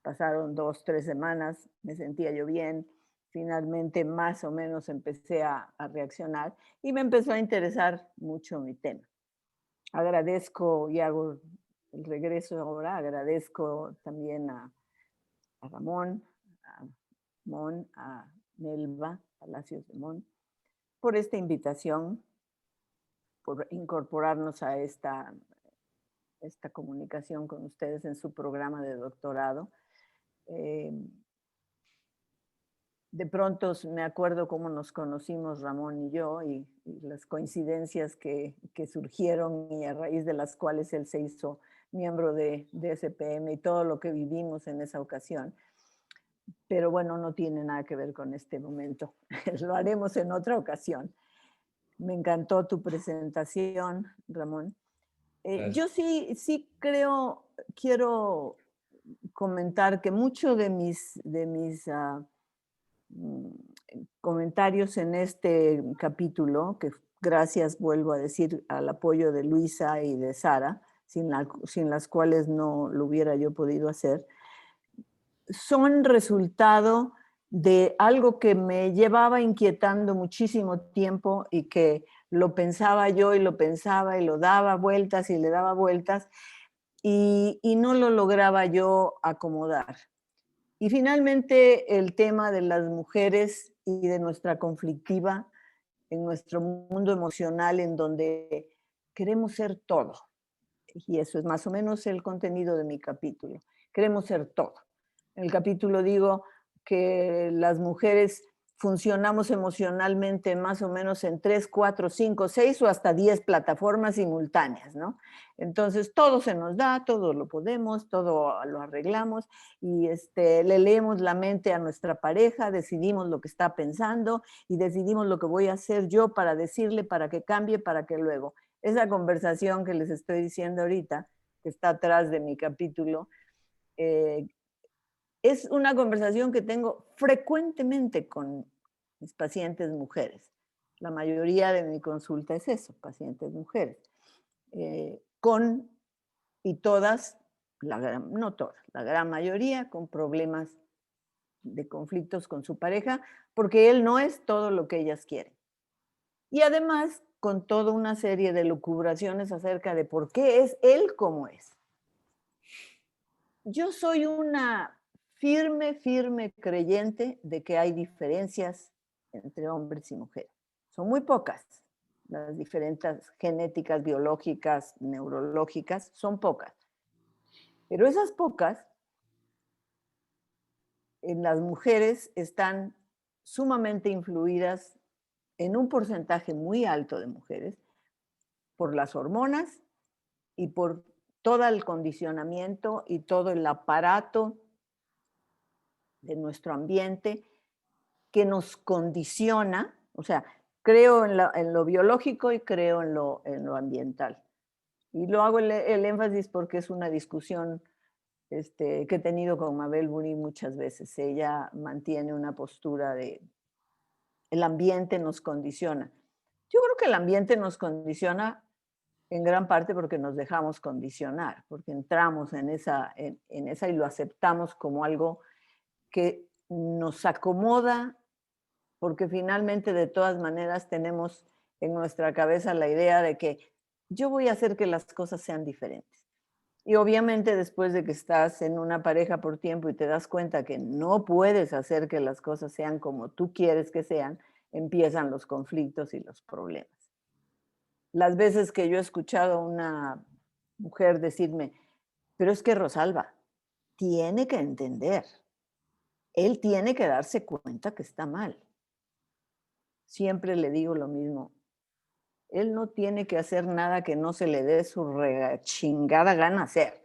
pasaron 2, 3 semanas, me sentía yo bien, finalmente más o menos empecé a reaccionar y me empezó a interesar mucho mi tema. Agradezco y hago el regreso ahora, agradezco también a Ramón, a Mon, a Nelva Palacios de Mon, por esta invitación, por incorporarnos a esta comunicación con ustedes en su programa de doctorado. De pronto me acuerdo cómo nos conocimos Ramón y yo y las coincidencias que surgieron y a raíz de las cuales él se hizo miembro de SPM y todo lo que vivimos en esa ocasión. Pero bueno, no tiene nada que ver con este momento. Lo haremos en otra ocasión. Me encantó tu presentación, Ramón. Yo sí quiero comentar que mucho de mis comentarios en este capítulo, que gracias, vuelvo a decir, al apoyo de Luisa y de Sara, sin las cuales no lo hubiera yo podido hacer, son resultado de algo que me llevaba inquietando muchísimo tiempo y que lo pensaba yo y lo pensaba y lo daba vueltas y le daba vueltas y no lo lograba yo acomodar. Y finalmente el tema de las mujeres y de nuestra conflictiva en nuestro mundo emocional en donde queremos ser todo. Y eso es más o menos el contenido de mi capítulo. Queremos ser todo. En el capítulo digo que las mujeres funcionamos emocionalmente más o menos en 3, 4, 5, 6 o hasta 10 plataformas simultáneas, ¿no? Entonces todo se nos da, todo lo podemos, todo lo arreglamos y le leemos la mente a nuestra pareja, decidimos lo que está pensando y decidimos lo que voy a hacer yo para decirle, para que cambie, para que luego. Esa conversación que les estoy diciendo ahorita, que está atrás de mi capítulo, es una conversación que tengo frecuentemente con mis pacientes mujeres. La mayoría de mi consulta es eso, pacientes mujeres. Y todas, no todas, la gran mayoría con problemas de conflictos con su pareja, porque él no es todo lo que ellas quieren. Y además, con toda una serie de lucubraciones acerca de por qué es él como es. Yo soy una firme creyente de que hay diferencias entre hombres y mujeres. Son muy pocas. Las diferentes genéticas, biológicas, neurológicas, son pocas. Pero esas pocas, en las mujeres, están sumamente influidas en un porcentaje muy alto de mujeres por las hormonas y por todo el condicionamiento y todo el aparato de nuestro ambiente que nos condiciona, o sea, creo en lo biológico y creo en lo ambiental. Y lo hago el énfasis porque es una discusión que he tenido con Mabel Buni muchas veces. Ella mantiene una postura de el ambiente nos condiciona. Yo creo que el ambiente nos condiciona en gran parte porque nos dejamos condicionar, porque entramos en esa y lo aceptamos como algo que nos acomoda, porque finalmente de todas maneras tenemos en nuestra cabeza la idea de que yo voy a hacer que las cosas sean diferentes. Y obviamente después de que estás en una pareja por tiempo y te das cuenta que no puedes hacer que las cosas sean como tú quieres que sean, empiezan los conflictos y los problemas. Las veces que yo he escuchado a una mujer decirme, pero es que Rosalba tiene que entender, él tiene que darse cuenta que está mal. Siempre le digo lo mismo, él no tiene que hacer nada que no se le dé su chingada gana hacer.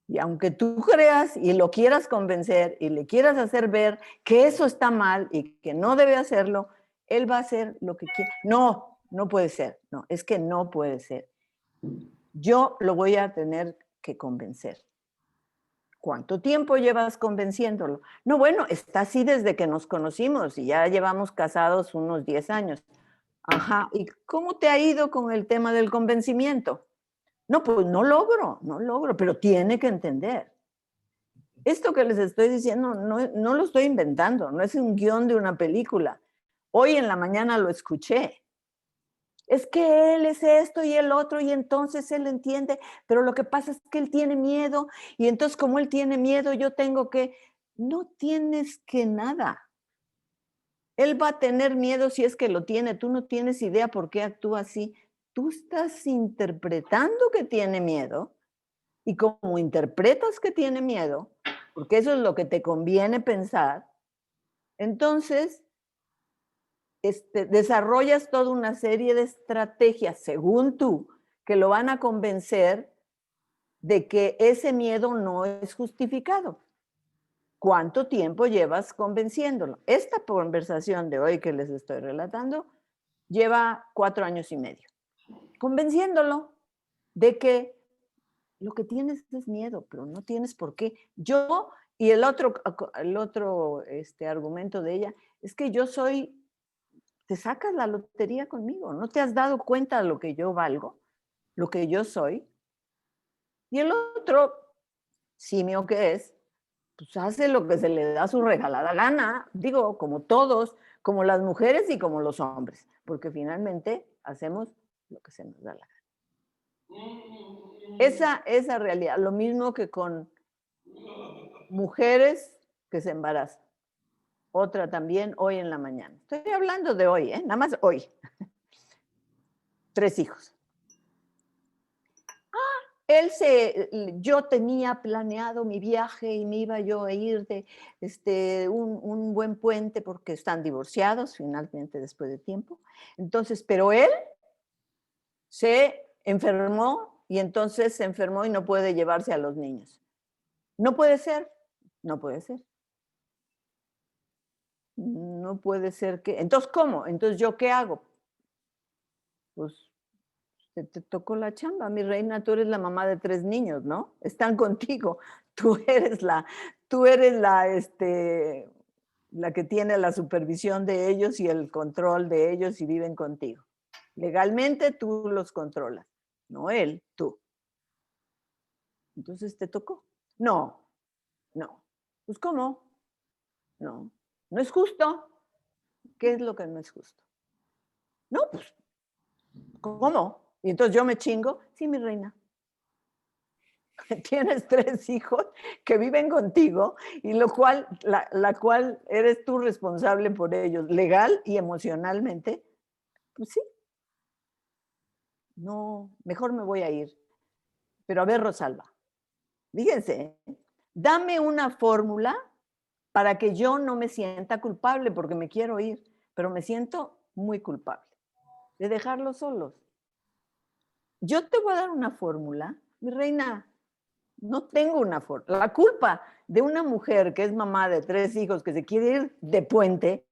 Y aunque tú creas y lo quieras convencer y le quieras hacer ver que eso está mal y que no debe hacerlo, él va a hacer lo que quiera. No puede ser. No, es que no puede ser. Yo lo voy a tener que convencer. ¿Cuánto tiempo llevas convenciéndolo? No, bueno, está así desde que nos conocimos y ya llevamos casados unos 10 años. Ajá, ¿y cómo te ha ido con el tema del convencimiento? No, pues no logro, pero tiene que entender. Esto que les estoy diciendo no lo estoy inventando, no es un guión de una película. Hoy en la mañana lo escuché. Es que él es esto y el otro y entonces él entiende, pero lo que pasa es que él tiene miedo y entonces como él tiene miedo yo tengo que... No tienes que nada. Él va a tener miedo si es que lo tiene, tú no tienes idea por qué actúa así. Tú estás interpretando que tiene miedo y como interpretas que tiene miedo, porque eso es lo que te conviene pensar, entonces desarrollas toda una serie de estrategias, según tú, que lo van a convencer de que ese miedo no es justificado. ¿Cuánto tiempo llevas convenciéndolo? Esta conversación de hoy que les estoy relatando lleva 4 años y medio, convenciéndolo de que lo que tienes es miedo, pero no tienes por qué. Yo Y el otro argumento de ella es que te sacas la lotería conmigo, no te has dado cuenta de lo que yo valgo, lo que yo soy. Y el otro, simio que es, pues hace lo que se le da su regalada gana, digo, como todos, como las mujeres y como los hombres, porque finalmente hacemos lo que se nos da la gana. Esa realidad, lo mismo que con mujeres que se embarazan. Otra también hoy en la mañana. Estoy hablando de hoy, nada más hoy. 3 hijos. Yo tenía planeado mi viaje y me iba yo a ir de un buen puente porque están divorciados finalmente después de tiempo. Entonces, pero él se enfermó y entonces se enfermó y no puede llevarse a los niños. No puede ser, no puede ser. No puede ser que... Entonces, ¿cómo? Entonces, ¿yo qué hago? Pues te tocó la chamba, mi reina, tú eres la mamá de 3 niños, ¿no? Están contigo. Tú eres la que tiene la supervisión de ellos y el control de ellos y viven contigo. Legalmente tú los controlas, no él, tú. Entonces te tocó. No. Pues ¿cómo? No es justo. ¿Qué es lo que no es justo? No, pues, ¿cómo? Y entonces yo me chingo. Sí, mi reina. Tienes 3 hijos que viven contigo y la cual eres tú responsable por ellos, legal y emocionalmente. Pues sí. No, mejor me voy a ir. Pero a ver, Rosalba, fíjense, dame una fórmula para que yo no me sienta culpable porque me quiero ir, pero me siento muy culpable de dejarlos solos. Yo te voy a dar una fórmula, mi reina. No tengo una fórmula. La culpa de una mujer que es mamá de 3 hijos que se quiere ir de puente,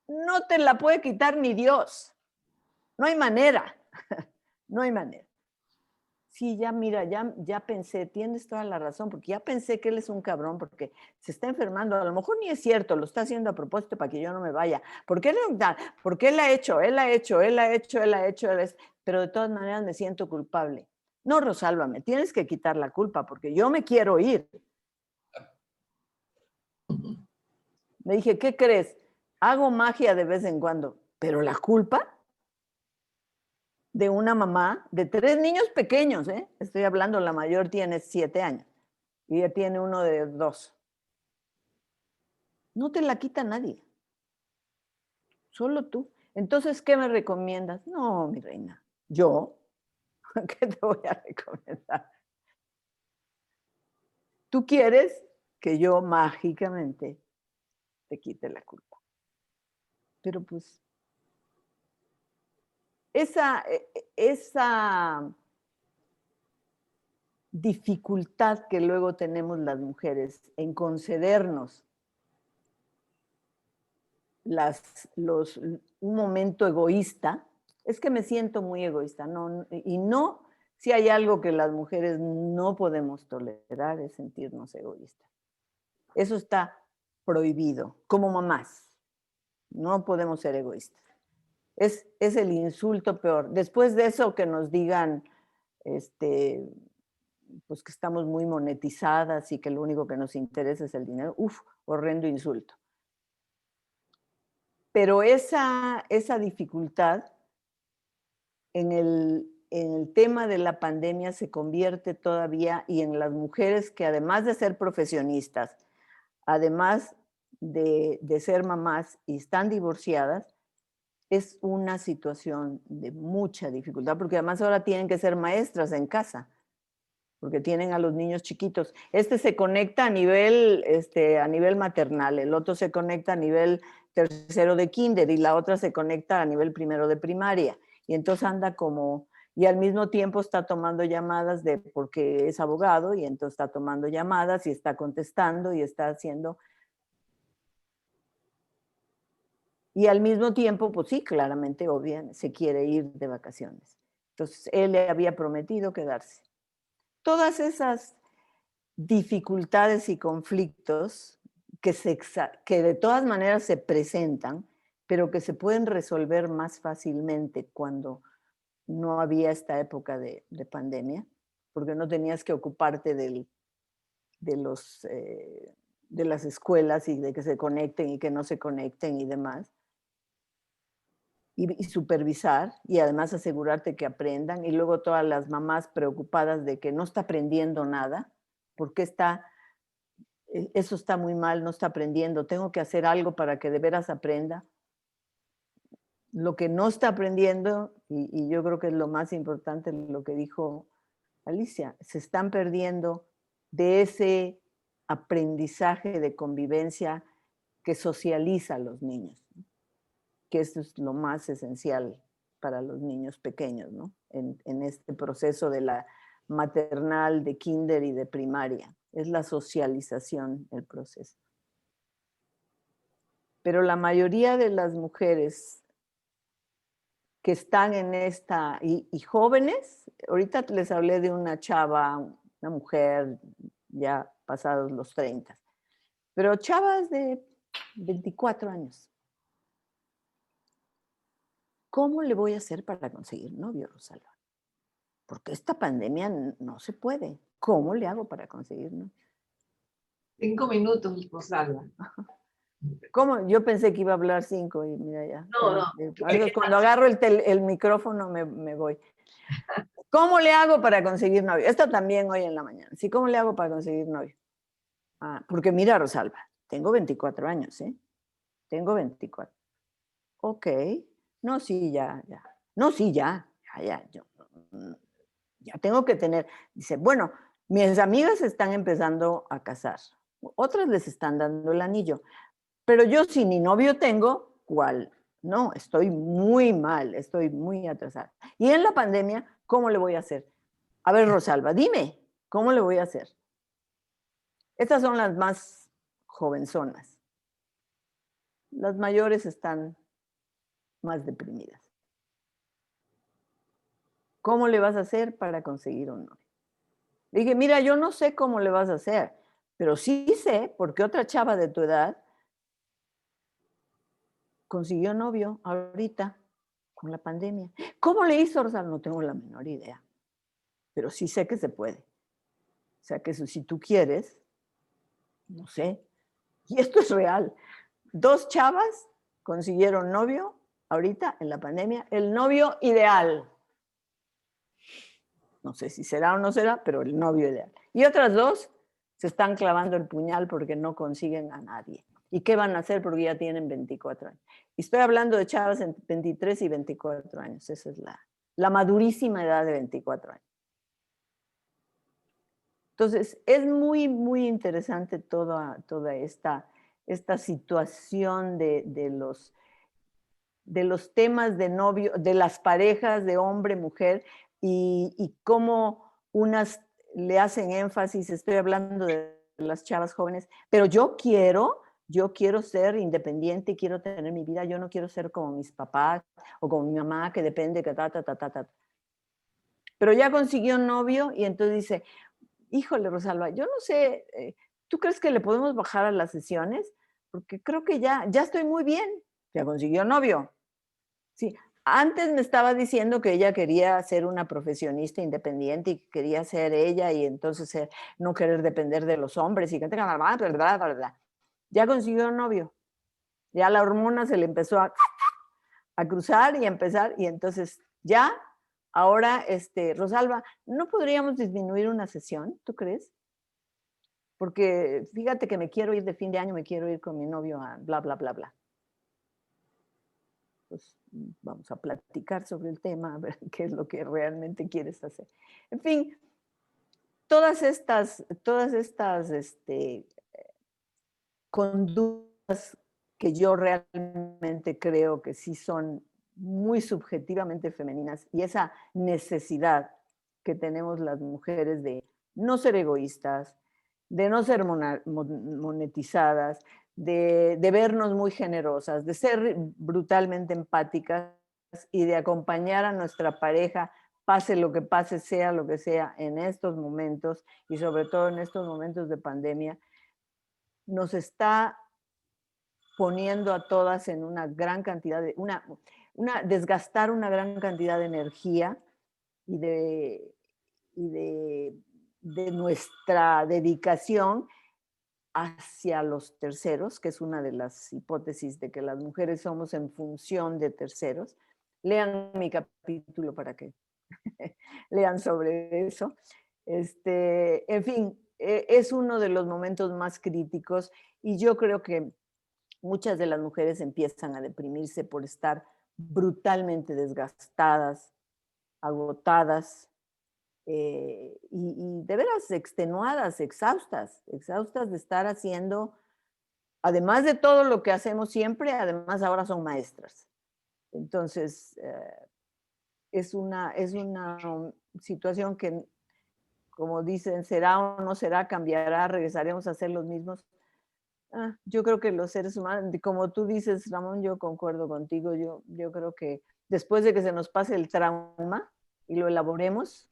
no te la puede quitar ni Dios. No hay manera. No hay manera. Sí, ya mira, ya pensé, tienes toda la razón, porque ya pensé que él es un cabrón, porque se está enfermando. A lo mejor ni es cierto, lo está haciendo a propósito para que yo no me vaya. Porque él ha hecho, pero de todas maneras me siento culpable. No, Rosalba, me tienes que quitar la culpa, porque yo me quiero ir. Me dije, ¿qué crees? Hago magia de vez en cuando, pero la culpa de una mamá de 3 niños pequeños, estoy hablando, la mayor tiene 7 años y ella tiene uno de 2. No te la quita nadie, solo tú. Entonces, ¿qué me recomiendas? No, mi reina, ¿yo? ¿Qué te voy a recomendar? Tú quieres que yo mágicamente te quite la culpa. Pero pues, esa dificultad que luego tenemos las mujeres en concedernos un momento egoísta, es que me siento muy egoísta, si hay algo que las mujeres no podemos tolerar es sentirnos egoístas. Eso está prohibido, como mamás, no podemos ser egoístas. Es el insulto peor. Después de eso que nos digan, pues que estamos muy monetizadas y que lo único que nos interesa es el dinero, horrendo insulto. Pero esa dificultad en el tema de la pandemia se convierte todavía, y en las mujeres que además de ser profesionistas, además de ser mamás y están divorciadas, es una situación de mucha dificultad, porque además ahora tienen que ser maestras en casa, porque tienen a los niños chiquitos. Se conecta a nivel maternal, el otro se conecta a nivel tercero de kinder y la otra se conecta a nivel primero de primaria. Y entonces anda y al mismo tiempo está tomando llamadas porque es abogado, y entonces está tomando llamadas y está contestando y está haciendo. Y al mismo tiempo, pues sí, claramente, obviamente, se quiere ir de vacaciones. Entonces, él le había prometido quedarse. Todas esas dificultades y conflictos que de todas maneras se presentan, pero que se pueden resolver más fácilmente cuando no había esta época de pandemia, porque no tenías que ocuparte de las escuelas y de que se conecten y que no se conecten y demás. Y supervisar y además asegurarte que aprendan, y luego todas las mamás preocupadas de que no está aprendiendo nada, porque eso está muy mal, no está aprendiendo, tengo que hacer algo para que de veras aprenda. Lo que no está aprendiendo, y yo creo que es lo más importante lo que dijo Alicia, se están perdiendo de ese aprendizaje de convivencia que socializa a los niños, ¿no? Que eso es lo más esencial para los niños pequeños, ¿no? En este proceso de la maternal, de kinder y de primaria. Es la socialización el proceso. Pero la mayoría de las mujeres que están en esta, y jóvenes, ahorita les hablé de una chava, una mujer ya pasados los 30, pero chavas de 24 años. ¿Cómo le voy a hacer para conseguir novio, Rosalba? Porque esta pandemia no se puede. ¿Cómo le hago para conseguir novio? 5 minutos, Rosalba. ¿Cómo? Yo pensé que iba a hablar 5 y mira ya. No. A veces cuando agarro el micrófono me voy. ¿Cómo le hago para conseguir novio? Esto también hoy en la mañana. Sí, ¿cómo le hago para conseguir novio? Porque mira, Rosalba, tengo 24 años, ¿eh? Tengo 24. Ok. No, sí, ya. No, sí, ya. Yo ya tengo que tener. Dice, bueno, mis amigas están empezando a casar. Otras les están dando el anillo. Pero yo si ni novio tengo, ¿cuál? No, estoy muy mal, estoy muy atrasada. Y en la pandemia, ¿cómo le voy a hacer? A ver, Rosalba, dime, ¿cómo le voy a hacer? Estas son las más jovenzonas. Las mayores están más deprimidas. ¿Cómo le vas a hacer para conseguir un novio? Le dije, mira, yo no sé cómo le vas a hacer, pero sí sé, porque otra chava de tu edad consiguió novio ahorita con la pandemia. ¿Cómo le hizo, Rosalba? No tengo la menor idea, pero sí sé que se puede. O sea, que si tú quieres, no sé, y esto es real. 2 chavas consiguieron novio ahorita en la pandemia, el novio ideal. No sé si será o no será, pero el novio ideal. Y otras 2 se están clavando el puñal porque no consiguen a nadie. ¿Y qué van a hacer? Porque ya tienen 24 años. Y estoy hablando de chavas entre 23 y 24 años. Esa es la madurísima edad de 24 años. Entonces, es muy, muy interesante toda esta situación de los temas de novio, de las parejas de hombre-mujer y cómo unas le hacen énfasis, estoy hablando de las chavas jóvenes, pero yo quiero ser independiente, quiero tener mi vida, yo no quiero ser como mis papás o como mi mamá que depende que ta. Pero ya consiguió un novio y entonces dice, híjole, Rosalba, yo no sé, ¿tú crees que le podemos bajar a las sesiones? Porque creo que ya estoy muy bien, ya consiguió novio. Sí, antes me estaba diciendo que ella quería ser una profesionista independiente y que quería ser ella y entonces no querer depender de los hombres y que tenga verdad. Ya consiguió un novio. Ya la hormona se le empezó a cruzar y a empezar y entonces ya, ahora, Rosalba, ¿no podríamos disminuir una sesión, tú crees? Porque fíjate que me quiero ir de fin de año, me quiero ir con mi novio a bla. Pues vamos a platicar sobre el tema, a ver qué es lo que realmente quieres hacer. En fin, todas estas conductas que yo realmente creo que sí son muy subjetivamente femeninas y esa necesidad que tenemos las mujeres de no ser egoístas, de no ser monetizadas, de vernos muy generosas, de ser brutalmente empáticas y de acompañar a nuestra pareja pase lo que pase, sea lo que sea, en estos momentos, y sobre todo en estos momentos de pandemia, nos está poniendo a todas en una gran cantidad de, desgastar una gran cantidad de energía y de nuestra dedicación hacia los terceros, que es una de las hipótesis de que las mujeres somos en función de terceros. Lean mi capítulo para que lean sobre eso. En fin, es uno de los momentos más críticos y yo creo que muchas de las mujeres empiezan a deprimirse por estar brutalmente desgastadas, agotadas, y de veras extenuadas, exhaustas de estar haciendo, además de todo lo que hacemos siempre, además ahora son maestras. Entonces, es una situación que, como dicen, será o no será, cambiará, regresaremos a ser los mismos. Yo creo que los seres humanos, como tú dices, Ramón, yo concuerdo contigo, yo creo que después de que se nos pase el trauma y lo elaboremos,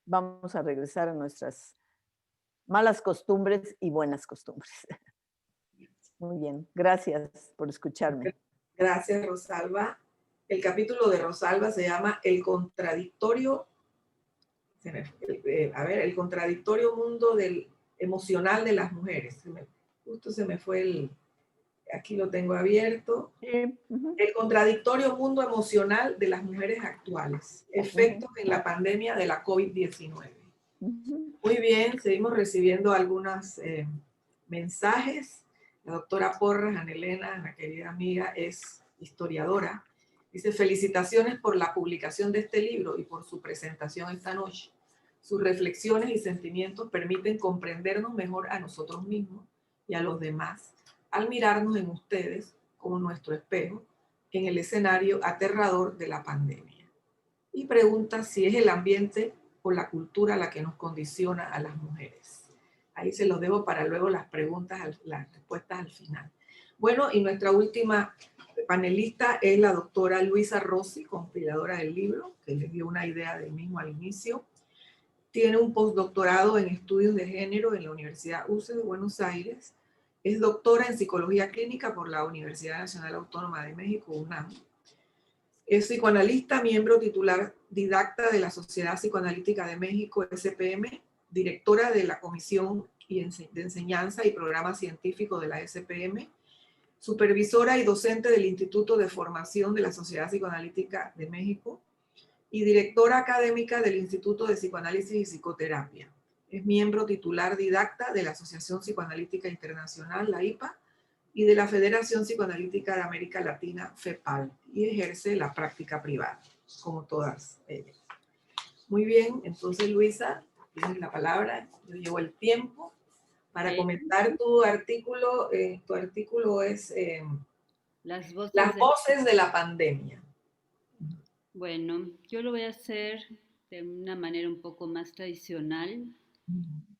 vamos a regresar a nuestras malas costumbres y buenas costumbres. Muy bien, gracias por escucharme. Gracias, Rosalba. El capítulo de Rosalba se llama El contradictorio, el contradictorio mundo emocional de las mujeres. Justo se me fue aquí lo tengo abierto. Sí. El contradictorio mundo emocional de las mujeres actuales. Efectos en la pandemia de la COVID-19. Muy bien, seguimos recibiendo algunos mensajes. La doctora Porras, Ana Elena, una querida amiga, es historiadora. Dice, felicitaciones por la publicación de este libro y por su presentación esta noche. Sus reflexiones y sentimientos permiten comprendernos mejor a nosotros mismos y a los demás al mirarnos en ustedes como nuestro espejo en el escenario aterrador de la pandemia. Y pregunta si es el ambiente o la cultura la que nos condiciona a las mujeres. Ahí se los dejo para luego las preguntas, las respuestas al final. Bueno, y nuestra última panelista es la doctora Luisa Rossi, compiladora del libro, que les dio una idea del mismo al inicio. Tiene un postdoctorado en estudios de género en la Universidad UCE de Buenos Aires. Es doctora en psicología clínica por la Universidad Nacional Autónoma de México, UNAM. Es psicoanalista, miembro titular didacta de la Sociedad Psicoanalítica de México, SPM, directora de la Comisión de Enseñanza y Programa Científico de la SPM, supervisora y docente del Instituto de Formación de la Sociedad Psicoanalítica de México y directora académica del Instituto de Psicoanálisis y Psicoterapia. Es miembro titular didacta de la Asociación Psicoanalítica Internacional, la IPA, y de la Federación Psicoanalítica de América Latina, FEPAL, y ejerce la práctica privada, como todas ellas. Muy bien, entonces Luisa, tienes la palabra, yo llevo el tiempo para comentar tu artículo. Tu artículo es Las voces de la pandemia. Bueno, yo lo voy a hacer de una manera un poco más tradicional,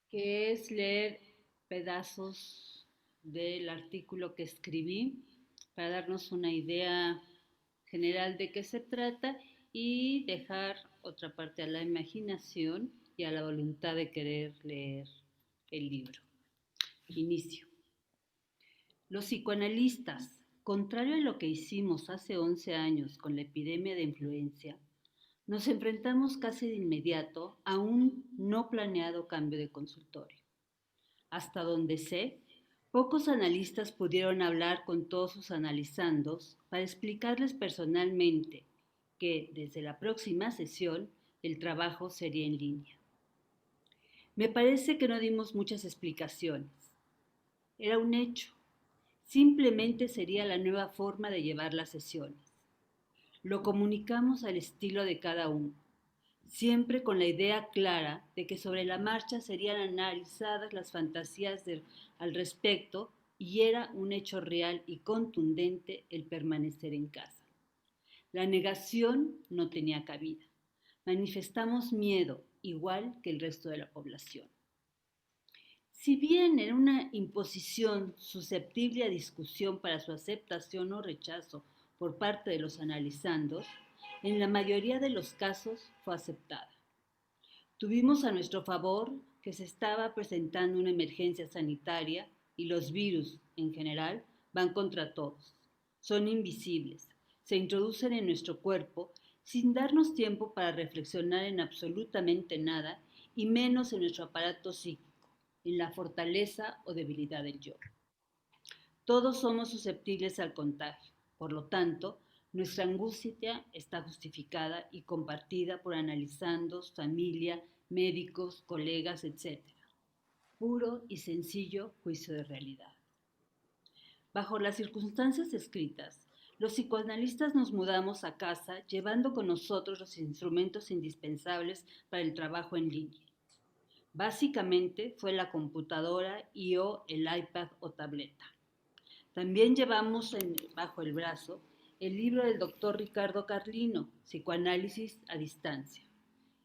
que es leer pedazos del artículo que escribí para darnos una idea general de qué se trata y dejar otra parte a la imaginación y a la voluntad de querer leer el libro. Inicio. Los psicoanalistas, contrario a lo que hicimos hace 11 años con la epidemia de influenza, nos enfrentamos casi de inmediato a un no planeado cambio de consultorio. Hasta donde sé, pocos analistas pudieron hablar con todos sus analizandos para explicarles personalmente que desde la próxima sesión el trabajo sería en línea. Me parece que no dimos muchas explicaciones. Era un hecho. Simplemente sería la nueva forma de llevar las sesiones. Lo comunicamos al estilo de cada uno, siempre con la idea clara de que sobre la marcha serían analizadas las fantasías al respecto y era un hecho real y contundente el permanecer en casa. La negación no tenía cabida. Manifestamos miedo, igual que el resto de la población. Si bien era una imposición susceptible a discusión para su aceptación o rechazo por parte de los analizandos, en la mayoría de los casos fue aceptada. Tuvimos a nuestro favor que se estaba presentando una emergencia sanitaria y los virus, en general, van contra todos. Son invisibles, se introducen en nuestro cuerpo sin darnos tiempo para reflexionar en absolutamente nada y menos en nuestro aparato psíquico, en la fortaleza o debilidad del yo. Todos somos susceptibles al contagio, por lo tanto, nuestra angustia está justificada y compartida por analizandos, familia, médicos, colegas, etc. Puro y sencillo juicio de realidad. Bajo las circunstancias descritas, los psicoanalistas nos mudamos a casa llevando con nosotros los instrumentos indispensables para el trabajo en línea. Básicamente fue la computadora y o el iPad o tableta. También llevamos bajo el brazo el libro del doctor Ricardo Carlino, Psicoanálisis a Distancia,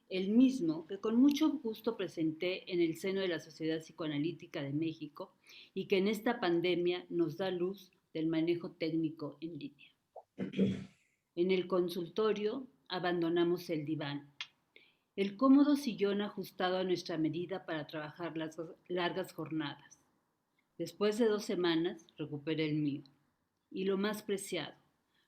el mismo que con mucho gusto presenté en el seno de la Sociedad Psicoanalítica de México y que en esta pandemia nos da luz del manejo técnico en línea. En el consultorio abandonamos el diván, el cómodo sillón ajustado a nuestra medida para trabajar las largas jornadas. Después de 2 semanas recuperé el mío. Y lo más preciado,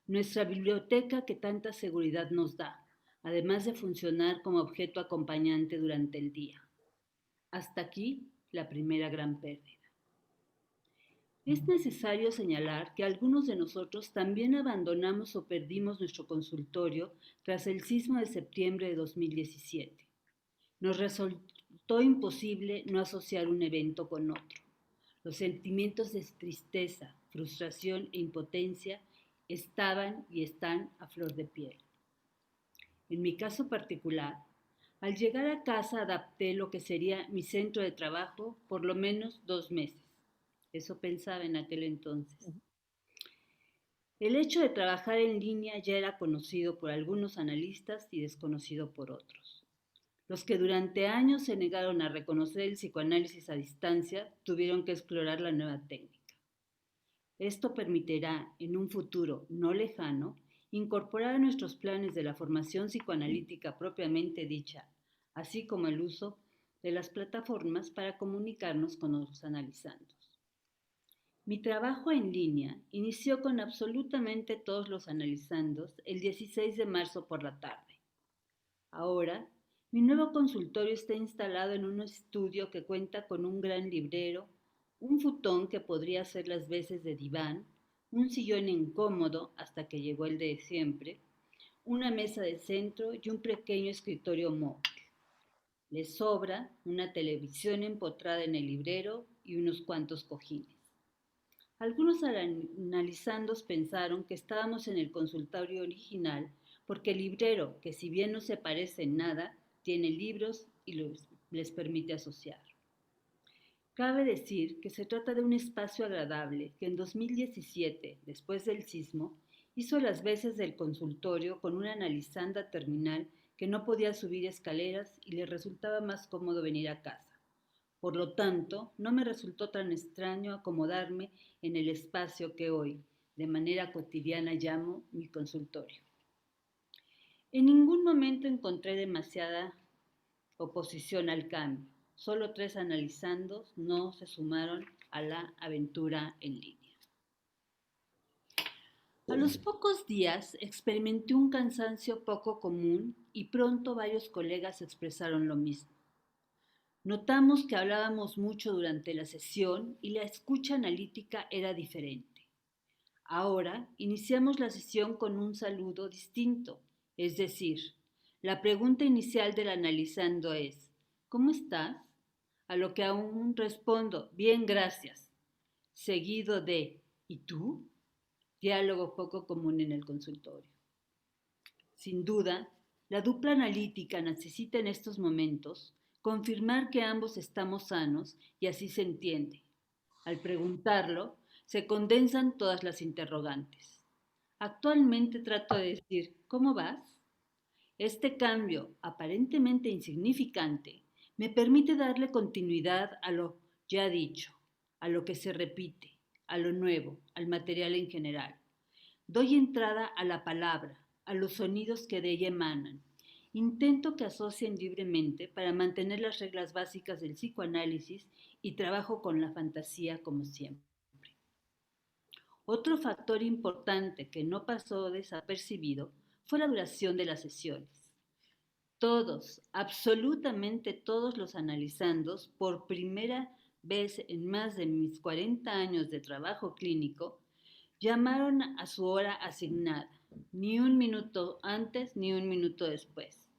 nuestra biblioteca que tanta seguridad nos da, además de funcionar como objeto acompañante durante el día. Hasta aquí la primera gran pérdida. Es necesario señalar que algunos de nosotros también abandonamos o perdimos nuestro consultorio tras el sismo de septiembre de 2017. Nos resultó imposible no asociar un evento con otro. Los sentimientos de tristeza, frustración e impotencia estaban y están a flor de piel. En mi caso particular, al llegar a casa adapté lo que sería mi centro de trabajo por lo menos 2 meses. Eso pensaba en aquel entonces. El hecho de trabajar en línea ya era conocido por algunos analistas y desconocido por otros. Los que durante años se negaron a reconocer el psicoanálisis a distancia tuvieron que explorar la nueva técnica. Esto permitirá, en un futuro no lejano, incorporar a nuestros planes de la formación psicoanalítica propiamente dicha, así como el uso de las plataformas para comunicarnos con los analizandos. Mi trabajo en línea inició con absolutamente todos los analizandos el 16 de marzo por la tarde. Ahora, mi nuevo consultorio está instalado en un estudio que cuenta con un gran librero, un futón que podría hacer las veces de diván, un sillón incómodo hasta que llegó el de siempre, una mesa de centro y un pequeño escritorio móvil. Le sobra una televisión empotrada en el librero y unos cuantos cojines. Algunos analizandos pensaron que estábamos en el consultorio original porque el librero, que si bien no se parece en nada, tiene libros y les permite asociar. Cabe decir que se trata de un espacio agradable que en 2017, después del sismo, hizo las veces del consultorio con una analizanda terminal que no podía subir escaleras y le resultaba más cómodo venir a casa. Por lo tanto, no me resultó tan extraño acomodarme en el espacio que hoy, de manera cotidiana, llamo mi consultorio. En ningún momento encontré demasiada oposición al cambio. Solo 3 analizandos no se sumaron a la aventura en línea. A los pocos días experimenté un cansancio poco común y pronto varios colegas expresaron lo mismo. Notamos que hablábamos mucho durante la sesión y la escucha analítica era diferente. Ahora iniciamos la sesión con un saludo distinto, es decir, la pregunta inicial del analizando es, ¿cómo estás? A lo que aún respondo, bien, gracias, seguido de, ¿y tú? Diálogo poco común en el consultorio. Sin duda, la dupla analítica necesita en estos momentos confirmar que ambos estamos sanos y así se entiende. Al preguntarlo, se condensan todas las interrogantes. Actualmente trato de decir, ¿cómo vas? Este cambio, aparentemente insignificante, me permite darle continuidad a lo ya dicho, a lo que se repite, a lo nuevo, al material en general. Doy entrada a la palabra, a los sonidos que de ella emanan. Intento que asocien libremente para mantener las reglas básicas del psicoanálisis y trabajo con la fantasía como siempre. Otro factor importante que no pasó desapercibido fue la duración de las sesiones. Todos, absolutamente todos los analizandos, por primera vez en más de mis 40 años de trabajo clínico, llamaron a su hora asignada, ni un minuto antes ni un minuto después.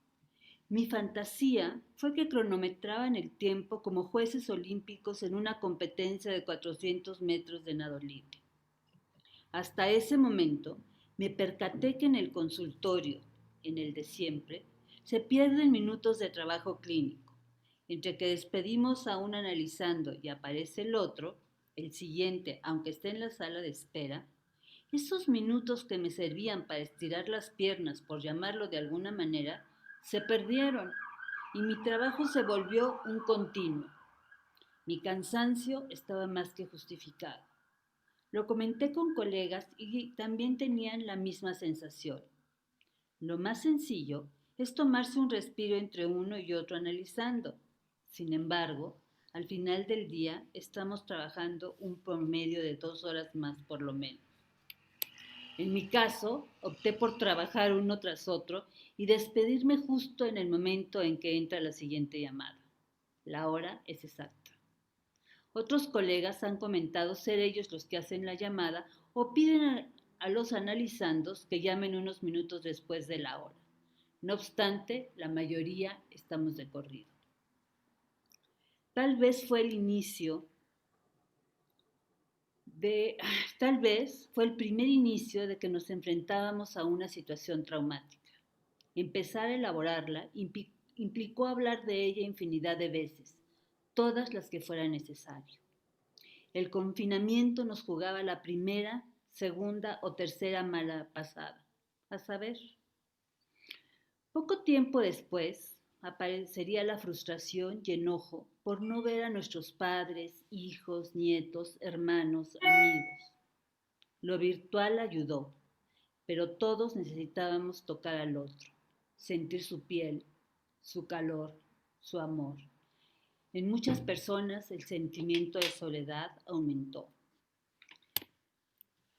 Mi fantasía fue que cronometraban el tiempo como jueces olímpicos en una competencia de 400 metros de nado libre. Hasta ese momento me percaté que en el consultorio, en el de siempre, se pierden minutos de trabajo clínico. Entre que despedimos a un analizando y aparece el otro, el siguiente, aunque esté en la sala de espera, esos minutos que me servían para estirar las piernas, por llamarlo de alguna manera, se perdieron y mi trabajo se volvió un continuo. Mi cansancio estaba más que justificado. Lo comenté con colegas y también tenían la misma sensación. Lo más sencillo es tomarse un respiro entre uno y otro analizando. Sin embargo, al final del día estamos trabajando un promedio de 2 horas más por lo menos. En mi caso, opté por trabajar uno tras otro y despedirme justo en el momento en que entra la siguiente llamada. La hora es exacta. Otros colegas han comentado ser ellos los que hacen la llamada o piden a los analizandos que llamen unos minutos después de la hora. No obstante, la mayoría estamos de corrido. Tal vez fue el primer inicio de que nos enfrentábamos a una situación traumática. Empezar a elaborarla implicó hablar de ella infinidad de veces, todas las que fuera necesario. El confinamiento nos jugaba la primera, segunda o tercera mala pasada, a saber. Poco tiempo después aparecería la frustración y enojo por no ver a nuestros padres, hijos, nietos, hermanos, amigos. Lo virtual ayudó, pero todos necesitábamos tocar al otro, sentir su piel, su calor, su amor. En muchas personas el sentimiento de soledad aumentó.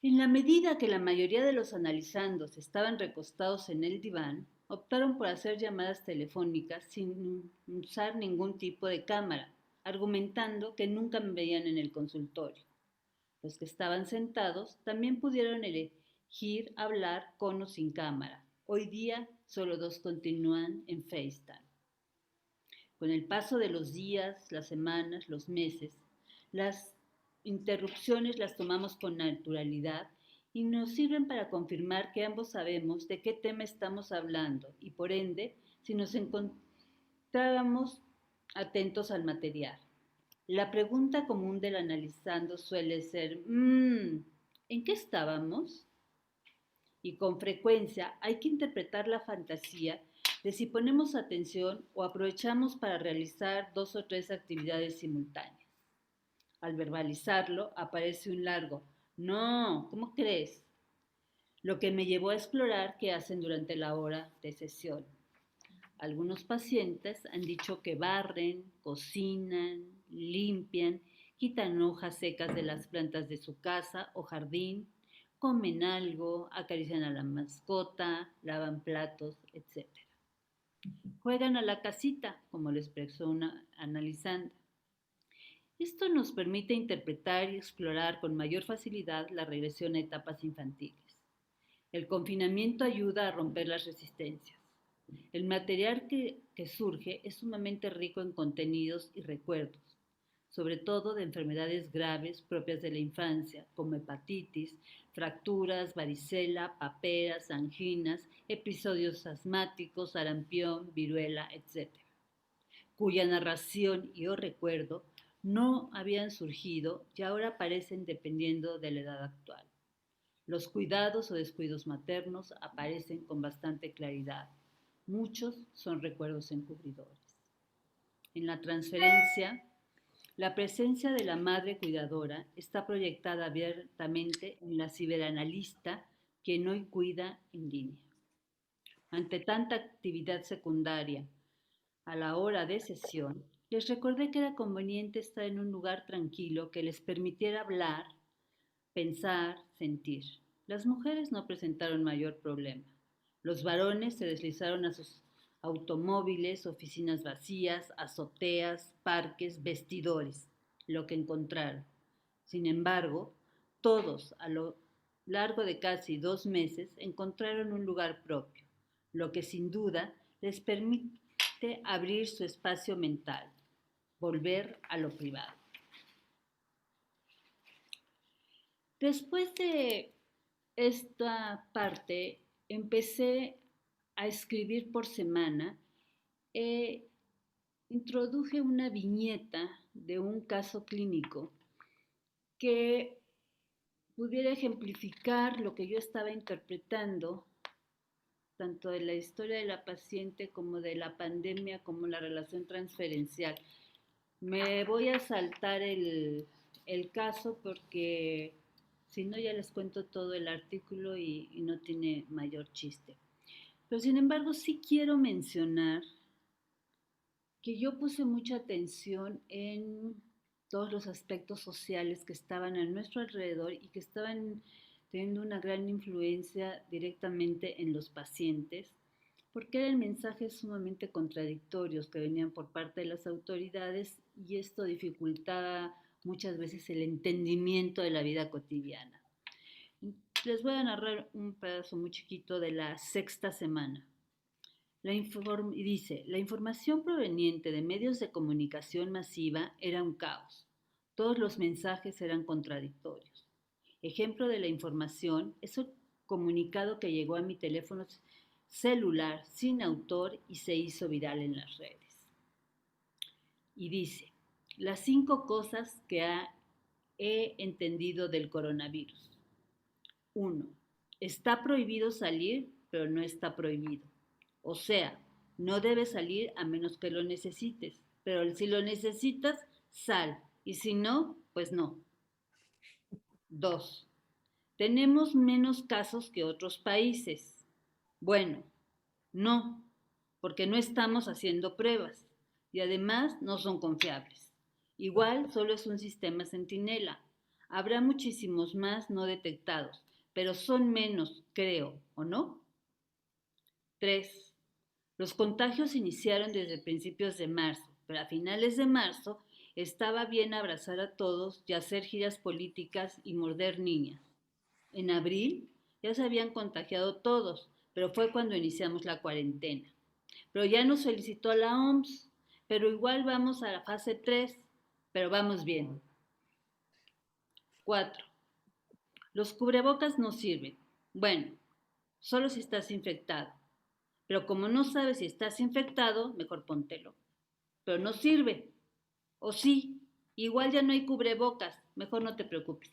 En la medida que la mayoría de los analizandos estaban recostados en el diván, optaron por hacer llamadas telefónicas sin usar ningún tipo de cámara, argumentando que nunca me veían en el consultorio. Los que estaban sentados también pudieron elegir hablar con o sin cámara. Hoy día solo 2 continúan en FaceTime. Con el paso de los días, las semanas, los meses, las interrupciones las tomamos con naturalidad y nos sirven para confirmar que ambos sabemos de qué tema estamos hablando y por ende, si nos encontrábamos atentos al material. La pregunta común del analizando suele ser, ¿en qué estábamos? Y con frecuencia hay que interpretar la fantasía de si ponemos atención o aprovechamos para realizar 2 o 3 actividades simultáneas. Al verbalizarlo aparece un largo, no, ¿cómo crees? Lo que me llevó a explorar qué hacen durante la hora de sesión. Algunos pacientes han dicho que barren, cocinan, limpian, quitan hojas secas de las plantas de su casa o jardín, comen algo, acarician a la mascota, lavan platos, etc. Juegan a la casita, como lo expresó una analizanda. Esto nos permite interpretar y explorar con mayor facilidad la regresión a etapas infantiles. El confinamiento ayuda a romper las resistencias. El material que surge es sumamente rico en contenidos y recuerdos, sobre todo de enfermedades graves propias de la infancia, como hepatitis, fracturas, varicela, paperas, anginas, episodios asmáticos, sarampión, viruela, etc., cuya narración y o recuerdo no habían surgido y ahora aparecen dependiendo de la edad actual. Los cuidados o descuidos maternos aparecen con bastante claridad. Muchos son recuerdos encubridores. En la transferencia, la presencia de la madre cuidadora está proyectada abiertamente en la ciberanalista quien hoy cuida en línea. Ante tanta actividad secundaria a la hora de sesión, les recordé que era conveniente estar en un lugar tranquilo que les permitiera hablar, pensar, sentir. Las mujeres no presentaron mayor problema. Los varones se deslizaron a sus automóviles, oficinas vacías, azoteas, parques, vestidores, lo que encontraron. Sin embargo, todos a lo largo de casi 2 meses encontraron un lugar propio, lo que sin duda les permite abrir su espacio mental, volver a lo privado. Después de esta parte, empecé a escribir por semana. Introduje una viñeta de un caso clínico que pudiera ejemplificar lo que yo estaba interpretando, tanto de la historia de la paciente como de la pandemia, como la relación transferencial. Me voy a saltar el caso porque si no ya les cuento todo el artículo y no tiene mayor chiste. Pero sin embargo sí quiero mencionar que yo puse mucha atención en todos los aspectos sociales que estaban a nuestro alrededor y que estaban teniendo una gran influencia directamente en los pacientes, porque eran mensajes sumamente contradictorios que venían por parte de las autoridades y esto dificultaba muchas veces el entendimiento de la vida cotidiana. Les voy a narrar un pedazo muy chiquito de la 6ª semana. Dice, la información proveniente de medios de comunicación masiva era un caos. Todos los mensajes eran contradictorios. Ejemplo de la información es el comunicado que llegó a mi teléfono celular sin autor y se hizo viral en las redes. Y dice, las 5 cosas que he entendido del coronavirus. 1. Está prohibido salir, pero no está prohibido. O sea, no debes salir a menos que lo necesites, pero si lo necesitas, sal, y si no, pues no. 2. Tenemos menos casos que otros países. Bueno, no, porque no estamos haciendo pruebas y además no son confiables. Igual solo es un sistema centinela. Habrá muchísimos más no detectados, pero son menos, creo, ¿o no? 3. Los contagios iniciaron desde principios de marzo, pero a finales de marzo estaba bien abrazar a todos y hacer giras políticas y morder niñas. En abril ya se habían contagiado todos, pero fue cuando iniciamos la cuarentena. Pero ya nos solicitó la OMS, pero igual vamos a la fase 3, pero vamos bien. 4. Los cubrebocas no sirven. Bueno, solo si estás infectado. Pero como no sabes si estás infectado, mejor póntelo. Pero no sirve. O sí, igual ya no hay cubrebocas, mejor no te preocupes.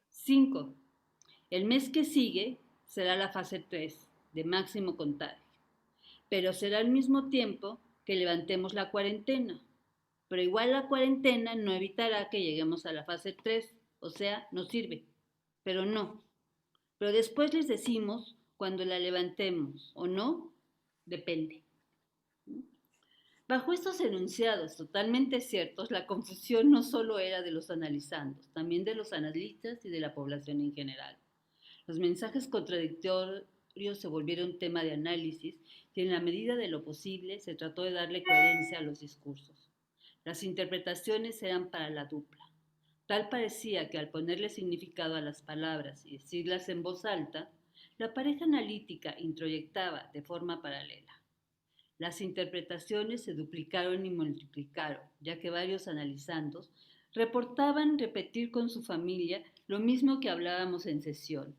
5. El mes que sigue será la fase 3 de máximo contagio, pero será al mismo tiempo que levantemos la cuarentena. Pero igual la cuarentena no evitará que lleguemos a la fase 3, o sea, no sirve. Pero no. Pero después les decimos cuando la levantemos, ¿o no? Depende. Bajo estos enunciados totalmente ciertos, la confusión no solo era de los analizandos, también de los analistas y de la población en general. Los mensajes contradictorios se volvieron tema de análisis y en la medida de lo posible se trató de darle coherencia a los discursos. Las interpretaciones eran para la dupla. Tal parecía que al ponerle significado a las palabras y decirlas en voz alta, la pareja analítica introyectaba de forma paralela. Las interpretaciones se duplicaron y multiplicaron, ya que varios analizandos reportaban repetir con su familia lo mismo que hablábamos en sesión.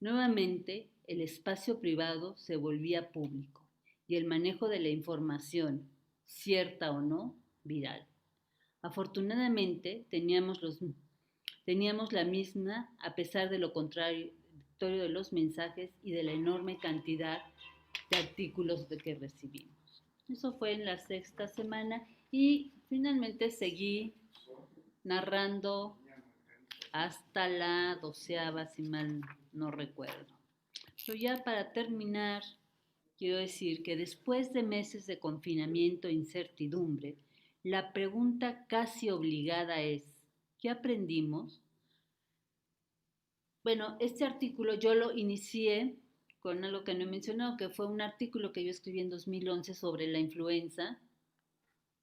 Nuevamente, el espacio privado se volvía público y el manejo de la información, cierta o no, viral. Afortunadamente, teníamos la misma a pesar de lo contradictorio de los mensajes y de la enorme cantidad de artículos que recibimos. Eso fue en la 6ª semana y finalmente seguí narrando hasta la 12ª, si mal no recuerdo. Pero ya para terminar, quiero decir que después de meses de confinamiento e incertidumbre, la pregunta casi obligada es, ¿qué aprendimos? Bueno, este artículo yo lo inicié con algo que no he mencionado, que fue un artículo que yo escribí en 2011 sobre la influenza,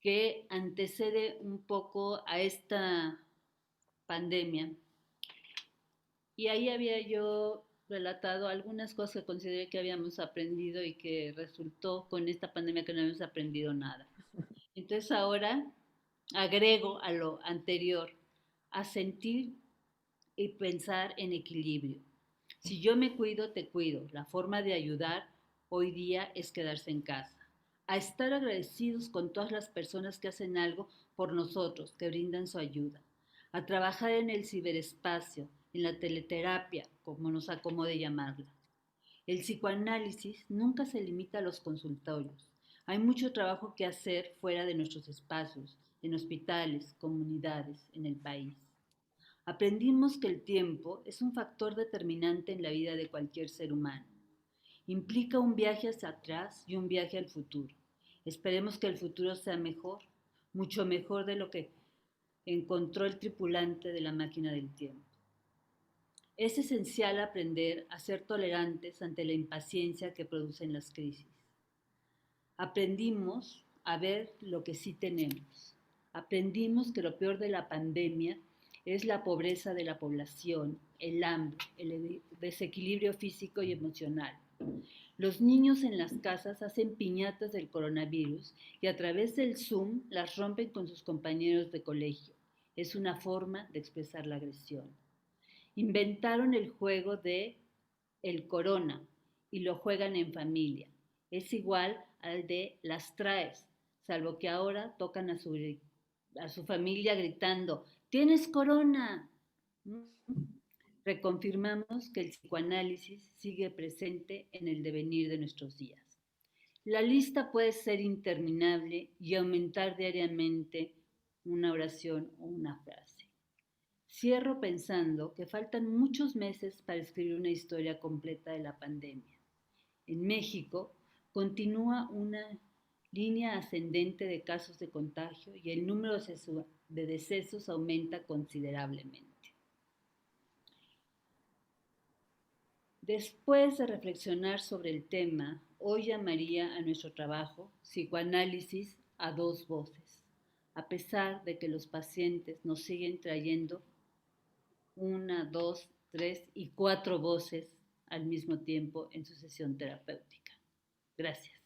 que antecede un poco a esta pandemia. Y ahí había yo relatado algunas cosas que consideré que habíamos aprendido y que resultó con esta pandemia que no habíamos aprendido nada. Entonces ahora agrego a lo anterior, a sentir y pensar en equilibrio. Si yo me cuido, te cuido. La forma de ayudar hoy día es quedarse en casa. A estar agradecidos con todas las personas que hacen algo por nosotros, que brindan su ayuda. A trabajar en el ciberespacio, en la teleterapia, como nos acomode llamarla. El psicoanálisis nunca se limita a los consultorios. Hay mucho trabajo que hacer fuera de nuestros espacios, en hospitales, comunidades, en el país. Aprendimos que el tiempo es un factor determinante en la vida de cualquier ser humano. Implica un viaje hacia atrás y un viaje al futuro. Esperemos que el futuro sea mejor, mucho mejor de lo que encontró el tripulante de la máquina del tiempo. Es esencial aprender a ser tolerantes ante la impaciencia que producen las crisis. Aprendimos a ver lo que sí tenemos. Aprendimos que lo peor de la pandemia es la pobreza de la población, el hambre, el desequilibrio físico y emocional. Los niños en las casas hacen piñatas del coronavirus y a través del Zoom las rompen con sus compañeros de colegio. Es una forma de expresar la agresión. Inventaron el juego de el corona y lo juegan en familia. Es igual al de las traes, salvo que ahora tocan a su familia gritando, ¿tienes corona? Reconfirmamos que el psicoanálisis sigue presente en el devenir de nuestros días. La lista puede ser interminable y aumentar diariamente una oración o una frase. Cierro pensando que faltan muchos meses para escribir una historia completa de la pandemia. En México continúa una línea ascendente de casos de contagio y el número de decesos aumenta considerablemente. Después de reflexionar sobre el tema, hoy llamaría a nuestro trabajo psicoanálisis a dos voces, a pesar de que los pacientes nos siguen trayendo 1, 2, 3 y 4 voces al mismo tiempo en su sesión terapéutica. Gracias.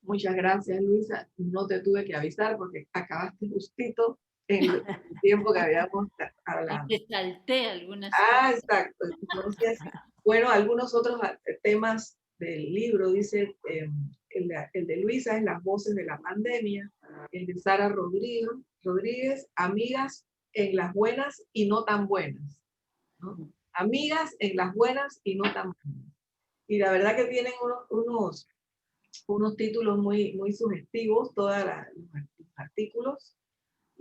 Muchas gracias, Luisa. No te tuve que avisar porque acabaste justito en el tiempo que habíamos hablado. Y te salté algunas Ah, cosas. exacto. Entonces, bueno, algunos otros temas del libro, dice, el de Luisa es Las voces de la pandemia, el de Sara Rodríguez, Amigas en las buenas y no tan buenas, ¿no? Amigas en las buenas y no tan buenas. Y la verdad que tienen unos títulos muy, muy sugestivos, todos los artículos,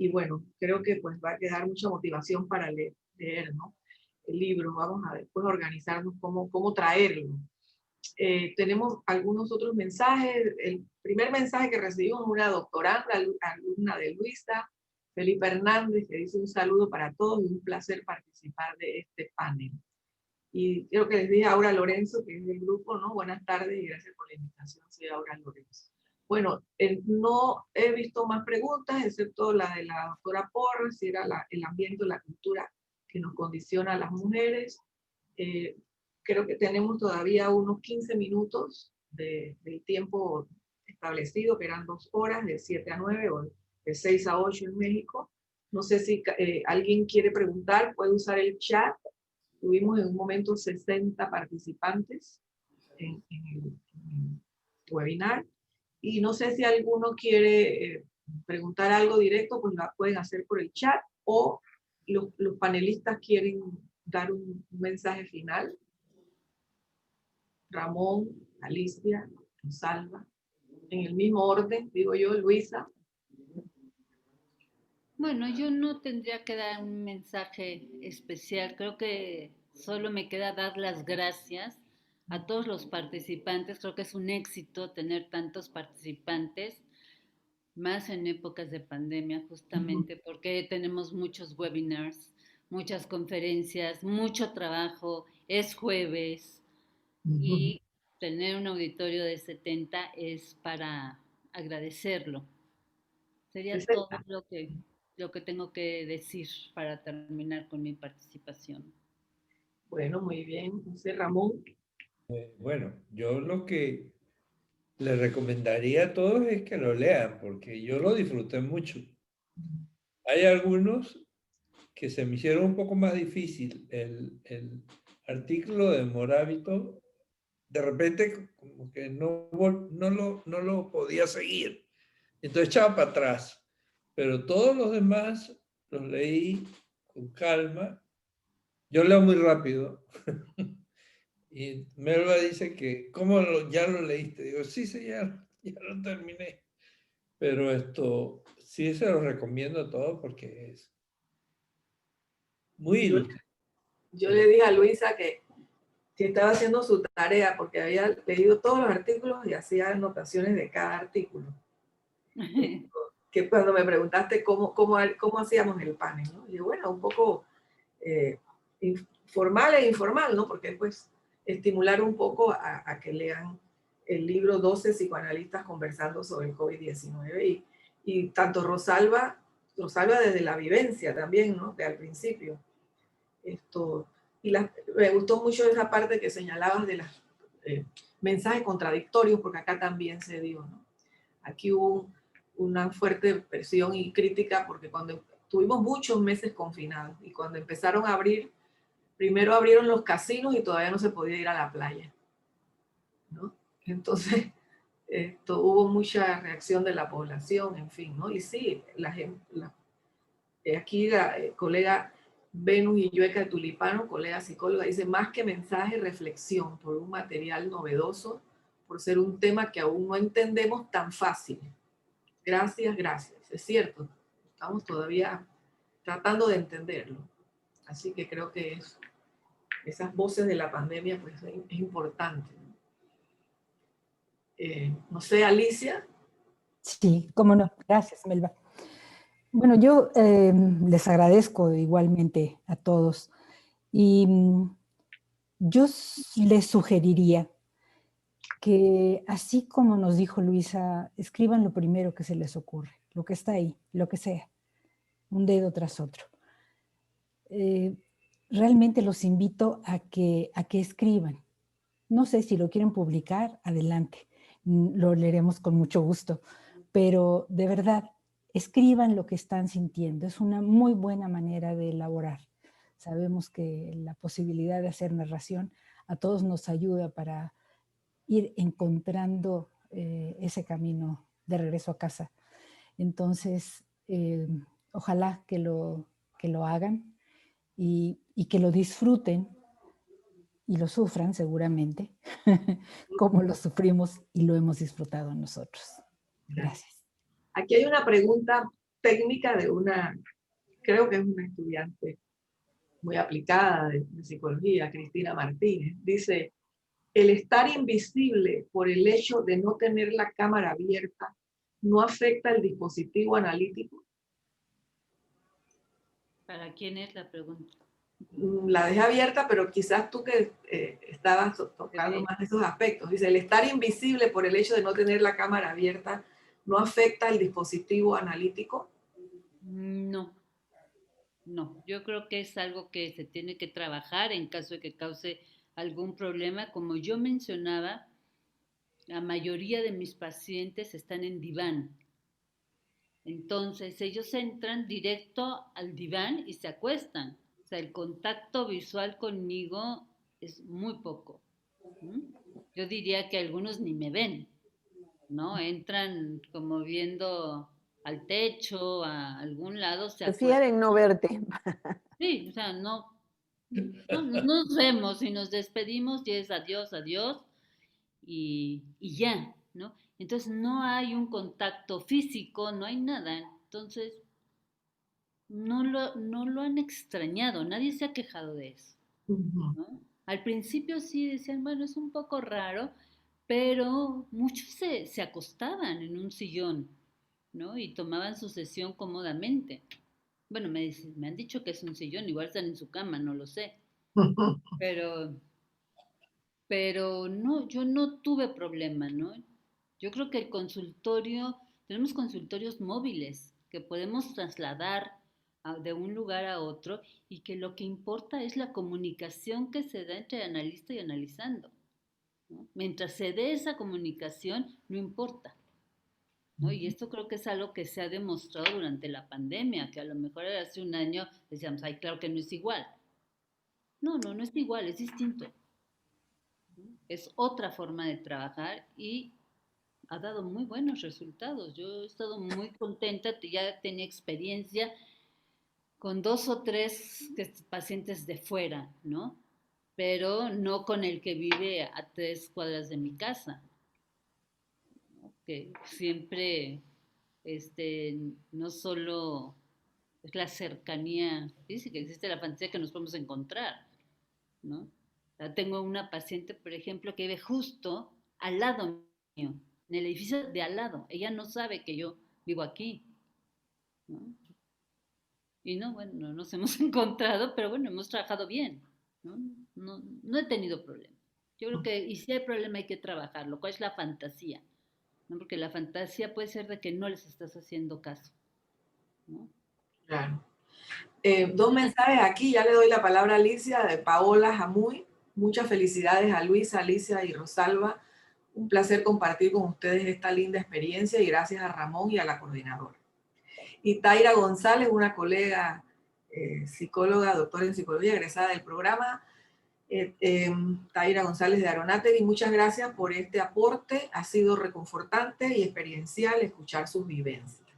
y bueno, creo que pues va a quedar mucha motivación para leer, ¿no? El libro, vamos a después organizarnos cómo traerlo. Tenemos algunos otros mensajes. El primer mensaje que recibimos es una doctoranda, alumna de Luisa, Felipe Hernández, que dice un saludo para todos y un placer participar de este panel. Y quiero que les diga a Aura Lorenzo, que es del grupo, ¿no? Buenas tardes y gracias por la invitación, soy Aura Lorenzo. Bueno, no he visto más preguntas, excepto la de la doctora Porras, si era el ambiente, la cultura que nos condiciona a las mujeres. Creo que tenemos todavía unos 15 minutos del tiempo establecido, que eran 2 horas, de 7 a 9 o de 6 a 8 en México. No sé si alguien quiere preguntar, puede usar el chat. Tuvimos en un momento 60 participantes en el webinar. Y no sé si alguno quiere preguntar algo directo, pues lo pueden hacer por el chat, o los panelistas quieren dar un mensaje final. Ramón, Alicia, Rosalba, en el mismo orden, digo yo, Luisa. Bueno, yo no tendría que dar un mensaje especial, creo que solo me queda dar las gracias a todos los participantes. Creo que es un éxito tener tantos participantes, más en épocas de pandemia, justamente porque tenemos muchos webinars, muchas conferencias, mucho trabajo, es jueves y tener un auditorio de 70 es para agradecerlo. Sería todo lo que tengo que decir para terminar con mi participación. Bueno, muy bien. José Ramón. Bueno, yo lo que les recomendaría a todos es que lo lean, porque yo lo disfruté mucho. Hay algunos que se me hicieron un poco más difícil. El artículo de Moravito, de repente como que no lo podía seguir. Entonces echaba para atrás. Pero todos los demás los leí con calma. Yo leo muy rápido. Y Melba dice que, ¿cómo ya lo leíste? Digo, sí, ya lo terminé. Pero esto sí se lo recomiendo a todos porque es muy ilustrativo. Yo le dije a Luisa que estaba haciendo su tarea porque había leído todos los artículos y hacía anotaciones de cada artículo. Que cuando me preguntaste cómo hacíamos el panel, ¿no? Y bueno, un poco formal e informal, ¿no? Porque pues estimular un poco a que lean el libro 12 psicoanalistas conversando sobre el COVID-19 y tanto Rosalba desde la vivencia también, ¿no? De al principio. Me gustó mucho esa parte que señalabas de los mensajes contradictorios, porque acá también se dio, ¿no? Aquí hubo una fuerte presión y crítica porque cuando tuvimos muchos meses confinados y cuando empezaron a abrir, primero abrieron los casinos y todavía no se podía ir a la playa, ¿no? Entonces, hubo mucha reacción de la población, en fin, ¿no? Y sí, aquí la colega Venus Illueca de Tulipano, colega psicóloga, dice, más que mensaje, reflexión por un material novedoso, por ser un tema que aún no entendemos tan fácil. Gracias, gracias. Es cierto, estamos todavía tratando de entenderlo. Así que creo que esas voces de la pandemia pues, es importante. No sé, Alicia. Sí, cómo no. Gracias, Melba. Bueno, yo les agradezco igualmente a todos. Y yo les sugeriría que, así como nos dijo Luisa, escriban lo primero que se les ocurre, lo que está ahí, lo que sea, un dedo tras otro. Realmente los invito a que escriban. No sé si lo quieren publicar, adelante, lo leeremos con mucho gusto, pero de verdad, escriban lo que están sintiendo. Es una muy buena manera de elaborar. Sabemos que la posibilidad de hacer narración a todos nos ayuda para ir encontrando ese camino de regreso a casa. Entonces, ojalá que lo hagan y que lo disfruten y lo sufran seguramente, como lo sufrimos y lo hemos disfrutado nosotros. Gracias. Aquí hay una pregunta técnica de creo que es una estudiante muy aplicada de psicología, Cristina Martínez. Dice, el estar invisible por el hecho de no tener la cámara abierta no afecta el dispositivo analítico. ¿Para quién es la pregunta? La dejé abierta, pero quizás tú que estabas tocando más de esos aspectos. Dice, el estar invisible por el hecho de no tener la cámara abierta no afecta el dispositivo analítico. No, yo creo que es algo que se tiene que trabajar en caso de que cause algún problema. Como yo mencionaba, la mayoría de mis pacientes están en diván. Entonces ellos entran directo al diván y se acuestan. O sea, el contacto visual conmigo es muy poco. Yo diría que algunos ni me ven, ¿no? Entran como viendo al techo, a algún lado, se acuestan. Prefieren no verte. Sí, o sea, no nos vemos y nos despedimos y es adiós, adiós y ya, ¿no? Entonces no hay un contacto físico, no hay nada. Entonces no lo han extrañado, nadie se ha quejado de eso, ¿no? Al principio sí decían, bueno, es un poco raro, pero muchos se acostaban en un sillón, ¿no? Y tomaban su sesión cómodamente. Bueno, me han dicho que es un sillón, igual están en su cama, no lo sé. Pero, pero no, yo no tuve problema, ¿no? Yo creo que el consultorio, tenemos consultorios móviles que podemos trasladar de un lugar a otro y que lo que importa es la comunicación que se da entre analista y analizando, ¿no? Mientras se dé esa comunicación, no importa, ¿no? Y esto creo que es algo que se ha demostrado durante la pandemia, que a lo mejor hace un año decíamos, ay, claro que no es igual. No, no, no es igual, es distinto, ¿no? Es otra forma de trabajar y ha dado muy buenos resultados. Yo he estado muy contenta, ya tenía experiencia con 2 o 3 pacientes de fuera, ¿no? Pero no con el que vive a 3 cuadras de mi casa, ¿no? Que siempre, no solo es la cercanía física, existe la fantasía que nos podemos encontrar, ¿no? O sea, tengo una paciente, por ejemplo, que vive justo al lado mío, en el edificio de al lado. Ella no sabe que yo vivo aquí, ¿no? Y no, bueno, no nos hemos encontrado, pero bueno, hemos trabajado bien, ¿no? No, no he tenido problema. Yo creo que, y si hay problema hay que trabajarlo. ¿Cuál es la fantasía? ¿No? Porque la fantasía puede ser de que no les estás haciendo caso, ¿no? Claro. Dos mensajes aquí, ya le doy la palabra a Alicia, de Paola Jamuy. Muchas felicidades a Luisa, Alicia y Rosalba. Un placer compartir con ustedes esta linda experiencia y gracias a Ramón y a la coordinadora. Y Taira González, una colega psicóloga, doctora en psicología, egresada del programa. Taira González de Aronátegui, muchas gracias por este aporte. Ha sido reconfortante y experiencial escuchar sus vivencias.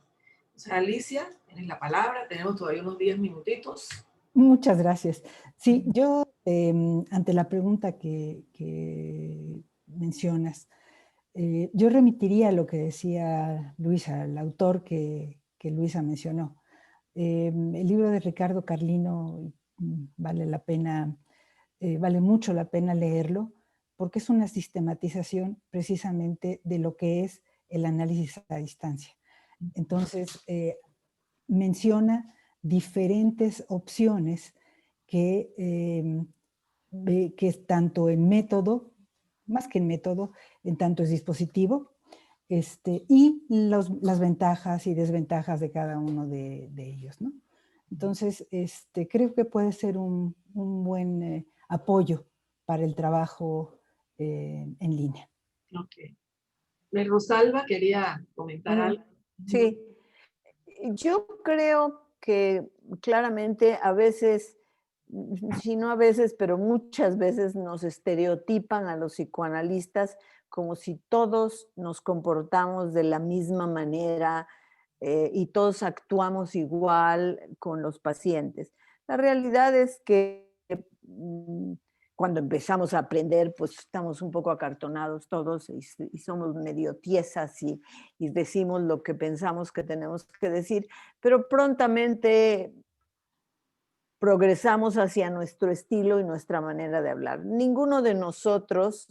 Entonces, Alicia, tienes la palabra. Tenemos todavía unos 10 minutitos. Muchas gracias. Sí, yo ante la pregunta que mencionas, yo remitiría a lo que decía Luisa, el autor que Luisa mencionó. El libro de Ricardo Carlino vale la pena, vale mucho la pena leerlo, porque es una sistematización precisamente de lo que es el análisis a distancia. Entonces, menciona diferentes opciones que es tanto en método, más que en método, en tanto es dispositivo, y las ventajas y desventajas de cada uno de ellos, ¿no? Entonces, creo que puede ser un buen apoyo para el trabajo en línea. Ok. Rosalba quería comentar algo. Sí, yo creo que claramente a veces, si no a veces, pero muchas veces nos estereotipan a los psicoanalistas como si todos nos comportamos de la misma manera y todos actuamos igual con los pacientes. La realidad es que cuando empezamos a aprender, pues estamos un poco acartonados todos y somos medio tiesas y decimos lo que pensamos que tenemos que decir, pero prontamente progresamos hacia nuestro estilo y nuestra manera de hablar. Ninguno de nosotros,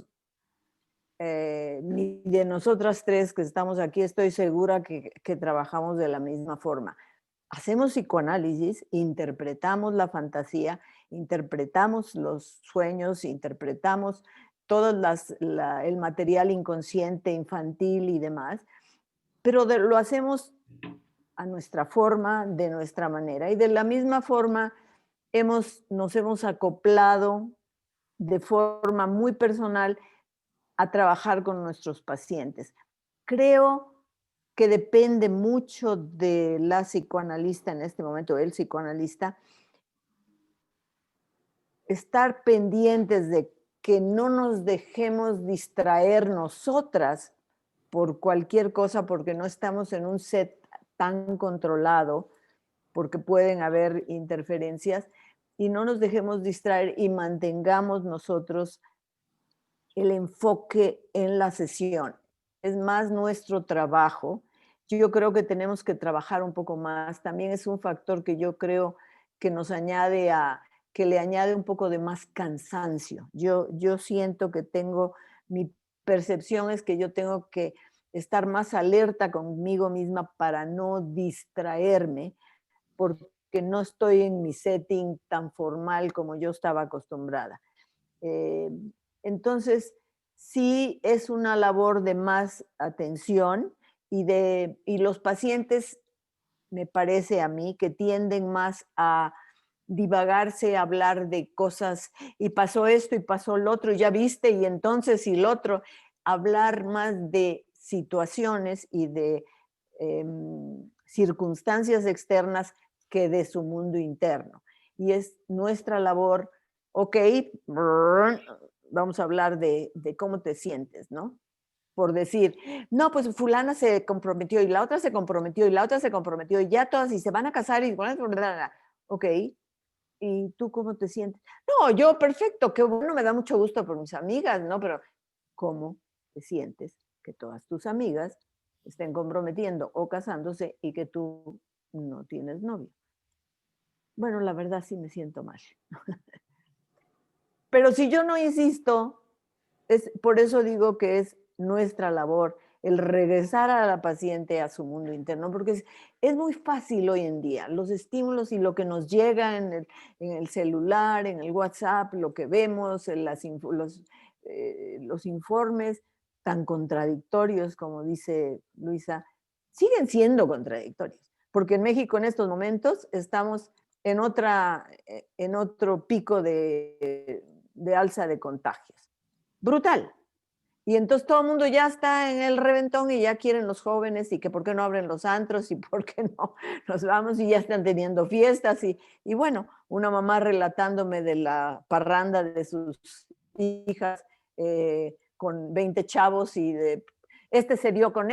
ni de nosotras tres que estamos aquí, estoy segura que trabajamos de la misma forma. Hacemos psicoanálisis, interpretamos la fantasía, interpretamos los sueños, interpretamos todo el material inconsciente, infantil y demás, pero lo hacemos a nuestra forma, de nuestra manera. Y de la misma forma nos hemos acoplado de forma muy personal a trabajar con nuestros pacientes. Creo que depende mucho de la psicoanalista en este momento, el psicoanalista, estar pendientes de que no nos dejemos distraer nosotras por cualquier cosa, porque no estamos en un set tan controlado, porque pueden haber interferencias, y no nos dejemos distraer y mantengamos nosotros el enfoque en la sesión. Es más nuestro trabajo. Yo creo que tenemos que trabajar un poco más. También es un factor que yo creo que nos añade a que le añade un poco de más cansancio. Yo siento que mi percepción es que yo tengo que estar más alerta conmigo misma para no distraerme, porque no estoy en mi setting tan formal como yo estaba acostumbrada. Entonces, sí es una labor de más atención y los pacientes, me parece a mí, que tienden más a divagarse, a hablar de cosas, y pasó esto y pasó lo otro, y ya viste, y entonces y lo otro, hablar más de situaciones y de circunstancias externas que de su mundo interno. Y es nuestra labor, ok, vamos a hablar de cómo te sientes, ¿no? Por decir, no, pues fulana se comprometió y la otra se comprometió y la otra se comprometió y ya todas y se van a casar y ok, ¿y tú cómo te sientes? No, yo perfecto, qué bueno, me da mucho gusto por mis amigas, ¿no? Pero ¿cómo te sientes que todas tus amigas estén comprometiendo o casándose y que tú no tienes novio? Bueno, la verdad sí me siento mal. Pero si yo no insisto, por eso digo que es nuestra labor el regresar a la paciente a su mundo interno, porque es muy fácil hoy en día. Los estímulos y lo que nos llega en el celular, en el WhatsApp, lo que vemos, los informes tan contradictorios, como dice Luisa, siguen siendo contradictorios, porque en México en estos momentos estamos en otro pico de alza de contagios. Brutal. Y entonces todo el mundo ya está en el reventón y ya quieren los jóvenes y que por qué no abren los antros y por qué no nos vamos y ya están teniendo fiestas. Y bueno, una mamá relatándome de la parranda de sus hijas con 20 chavos y este se dio con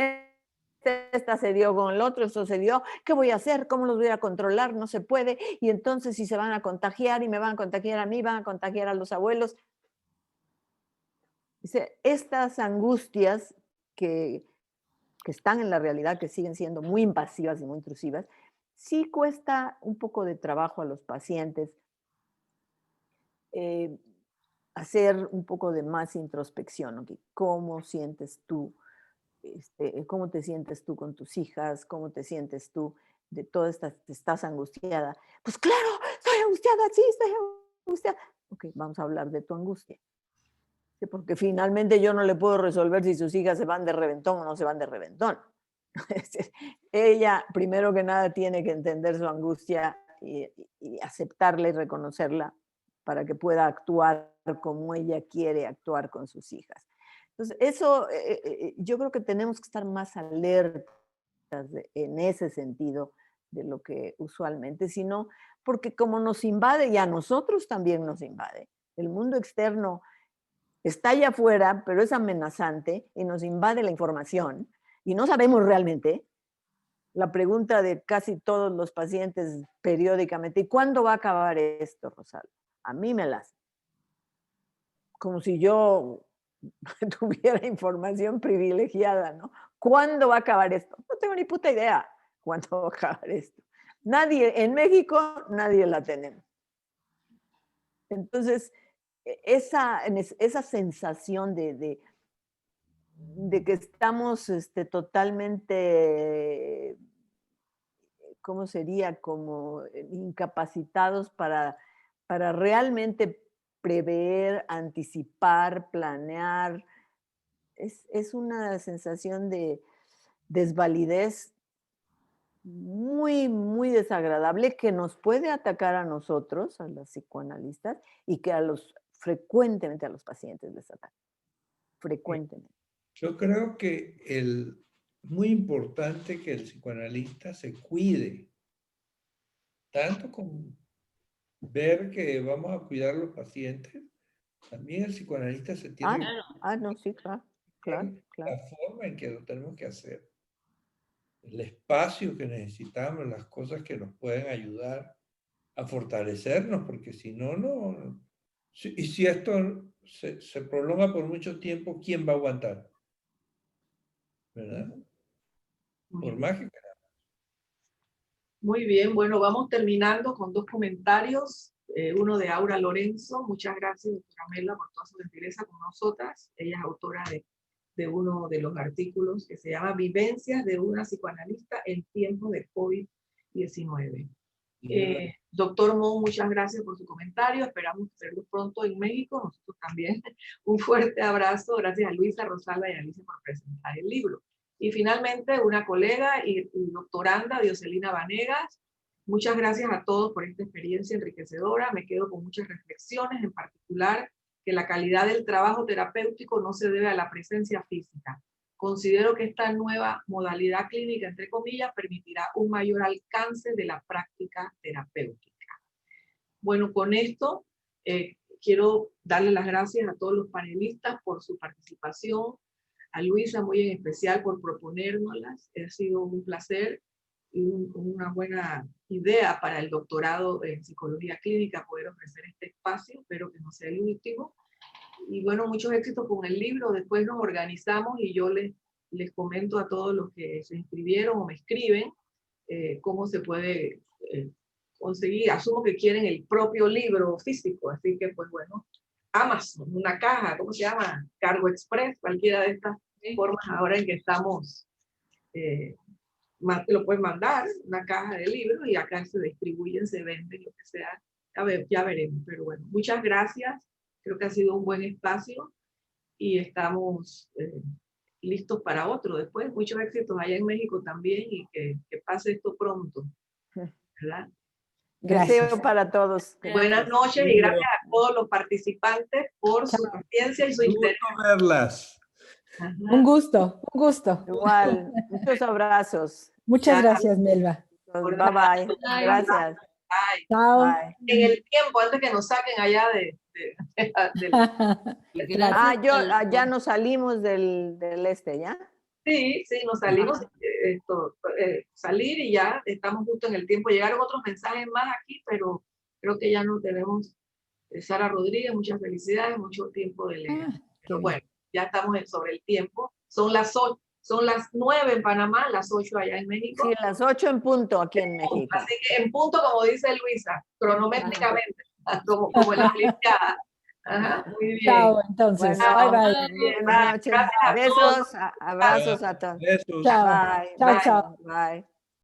esta se dio con el otro, eso se dio, ¿qué voy a hacer? ¿Cómo los voy a controlar? No se puede. Y entonces si se van a contagiar y me van a contagiar a mí, van a contagiar a los abuelos. Dice, estas angustias que están en la realidad, que siguen siendo muy invasivas y muy intrusivas, sí cuesta un poco de trabajo a los pacientes hacer un poco de más introspección, ¿okay? ¿Cómo sientes tú? ¿Cómo te sientes tú con tus hijas? ¿Cómo te sientes tú de todas estas? ¿Estás angustiada? Pues claro, estoy angustiada, sí, estoy angustiada. Ok, vamos a hablar de tu angustia. Sí, porque finalmente yo no le puedo resolver si sus hijas se van de reventón o no se van de reventón. Ella, primero que nada, tiene que entender su angustia y aceptarla y reconocerla para que pueda actuar como ella quiere actuar con sus hijas. Entonces, eso, yo creo que tenemos que estar más alertas en ese sentido de lo que usualmente, sino porque como nos invade y a nosotros también nos invade, el mundo externo está allá afuera, pero es amenazante y nos invade la información y no sabemos realmente. La pregunta de casi todos los pacientes periódicamente, ¿y cuándo va a acabar esto, Rosalba? A mí me la hace. Como si yo tuviera información privilegiada, ¿no? ¿Cuándo va a acabar esto? No tengo ni puta idea cuándo va a acabar esto. Nadie, en México, nadie la tenemos. Entonces, esa sensación de que estamos totalmente, ¿cómo sería? Como incapacitados para realmente prever, anticipar, planear. Es una sensación de desvalidez muy, muy desagradable que nos puede atacar a nosotros, a los psicoanalistas, y que frecuentemente a los pacientes les ataca. Frecuentemente. Yo creo que es muy importante que el psicoanalista se cuide, tanto con ver que vamos a cuidar a los pacientes, también el psicoanalista se tiene que No, sí, claro, claro. la forma en que lo tenemos que hacer, el espacio que necesitamos, las cosas que nos pueden ayudar a fortalecernos, porque si no, no. Y si esto se prolonga por mucho tiempo, ¿quién va a aguantar? ¿Verdad? Por mágica. Muy bien, bueno, vamos terminando con dos comentarios uno de Aura Lorenzo. Muchas gracias, doctora Mela, por toda su gentileza con nosotras. Ella es autora de uno de los artículos que se llama Vivencias de una psicoanalista en tiempos de COVID-19. Doctor Mon, muchas gracias por su comentario. Esperamos verlo pronto en México. Nosotros también. Un fuerte abrazo. Gracias a Luisa, Rosalba y a Alicia por presentar el libro. Y finalmente, una colega y doctoranda, Dioselina Vanegas. Muchas gracias a todos por esta experiencia enriquecedora. Me quedo con muchas reflexiones, en particular que la calidad del trabajo terapéutico no se debe a la presencia física. Considero que esta nueva modalidad clínica, entre comillas, permitirá un mayor alcance de la práctica terapéutica. Bueno, con esto quiero darle las gracias a todos los panelistas por su participación, a Luisa muy en especial por proponérnoslas. Ha sido un placer y una buena idea para el doctorado en psicología clínica poder ofrecer este espacio. Espero que no sea el último. Y bueno, muchos éxitos con el libro. Después nos organizamos y yo les comento a todos los que se inscribieron o me escriben cómo se puede conseguir. Asumo que quieren el propio libro físico, así que pues bueno, Amazon, una caja, ¿cómo se llama? Cargo Express, cualquiera de estas formas ahora en que estamos, lo pueden mandar, una caja de libros y acá se distribuyen, se venden, lo que sea. A ver, ya veremos, pero bueno, muchas gracias. Creo que ha sido un buen espacio y estamos listos para otro después. Muchos éxitos allá en México también y que pase esto pronto, ¿verdad? Gracias. Deseo para todos. Buenas noches y gracias a todos los participantes por su paciencia y su interés. Verlas. Ajá. Un gusto, un gusto. Igual, muchos abrazos. Muchas Ya. gracias, Melba. Bye bye. Gracias. Ay, Chao. Bye. en el tiempo, antes que nos saquen allá de Ah, ya nos salimos del este, ¿ya? Sí, nos salimos, salir y ya estamos justo en el tiempo. Llegaron otros mensajes más aquí, pero creo que ya no tenemos. Sara Rodríguez, muchas felicidades, mucho tiempo de leer. Pero bueno, ya estamos sobre el tiempo. Son las 9 en Panamá, las 8 allá en México. Sí, las 8 en punto aquí en México. Así que en punto, como dice Luisa, cronométricamente, como la Olimpiada. Ajá, muy bien. Chao, entonces. Bueno, Bye, bye. buenas noches. Gracias a Besos, abrazos a todos. Besos. Chao. Bye. Chao, Bye. chao. Bye.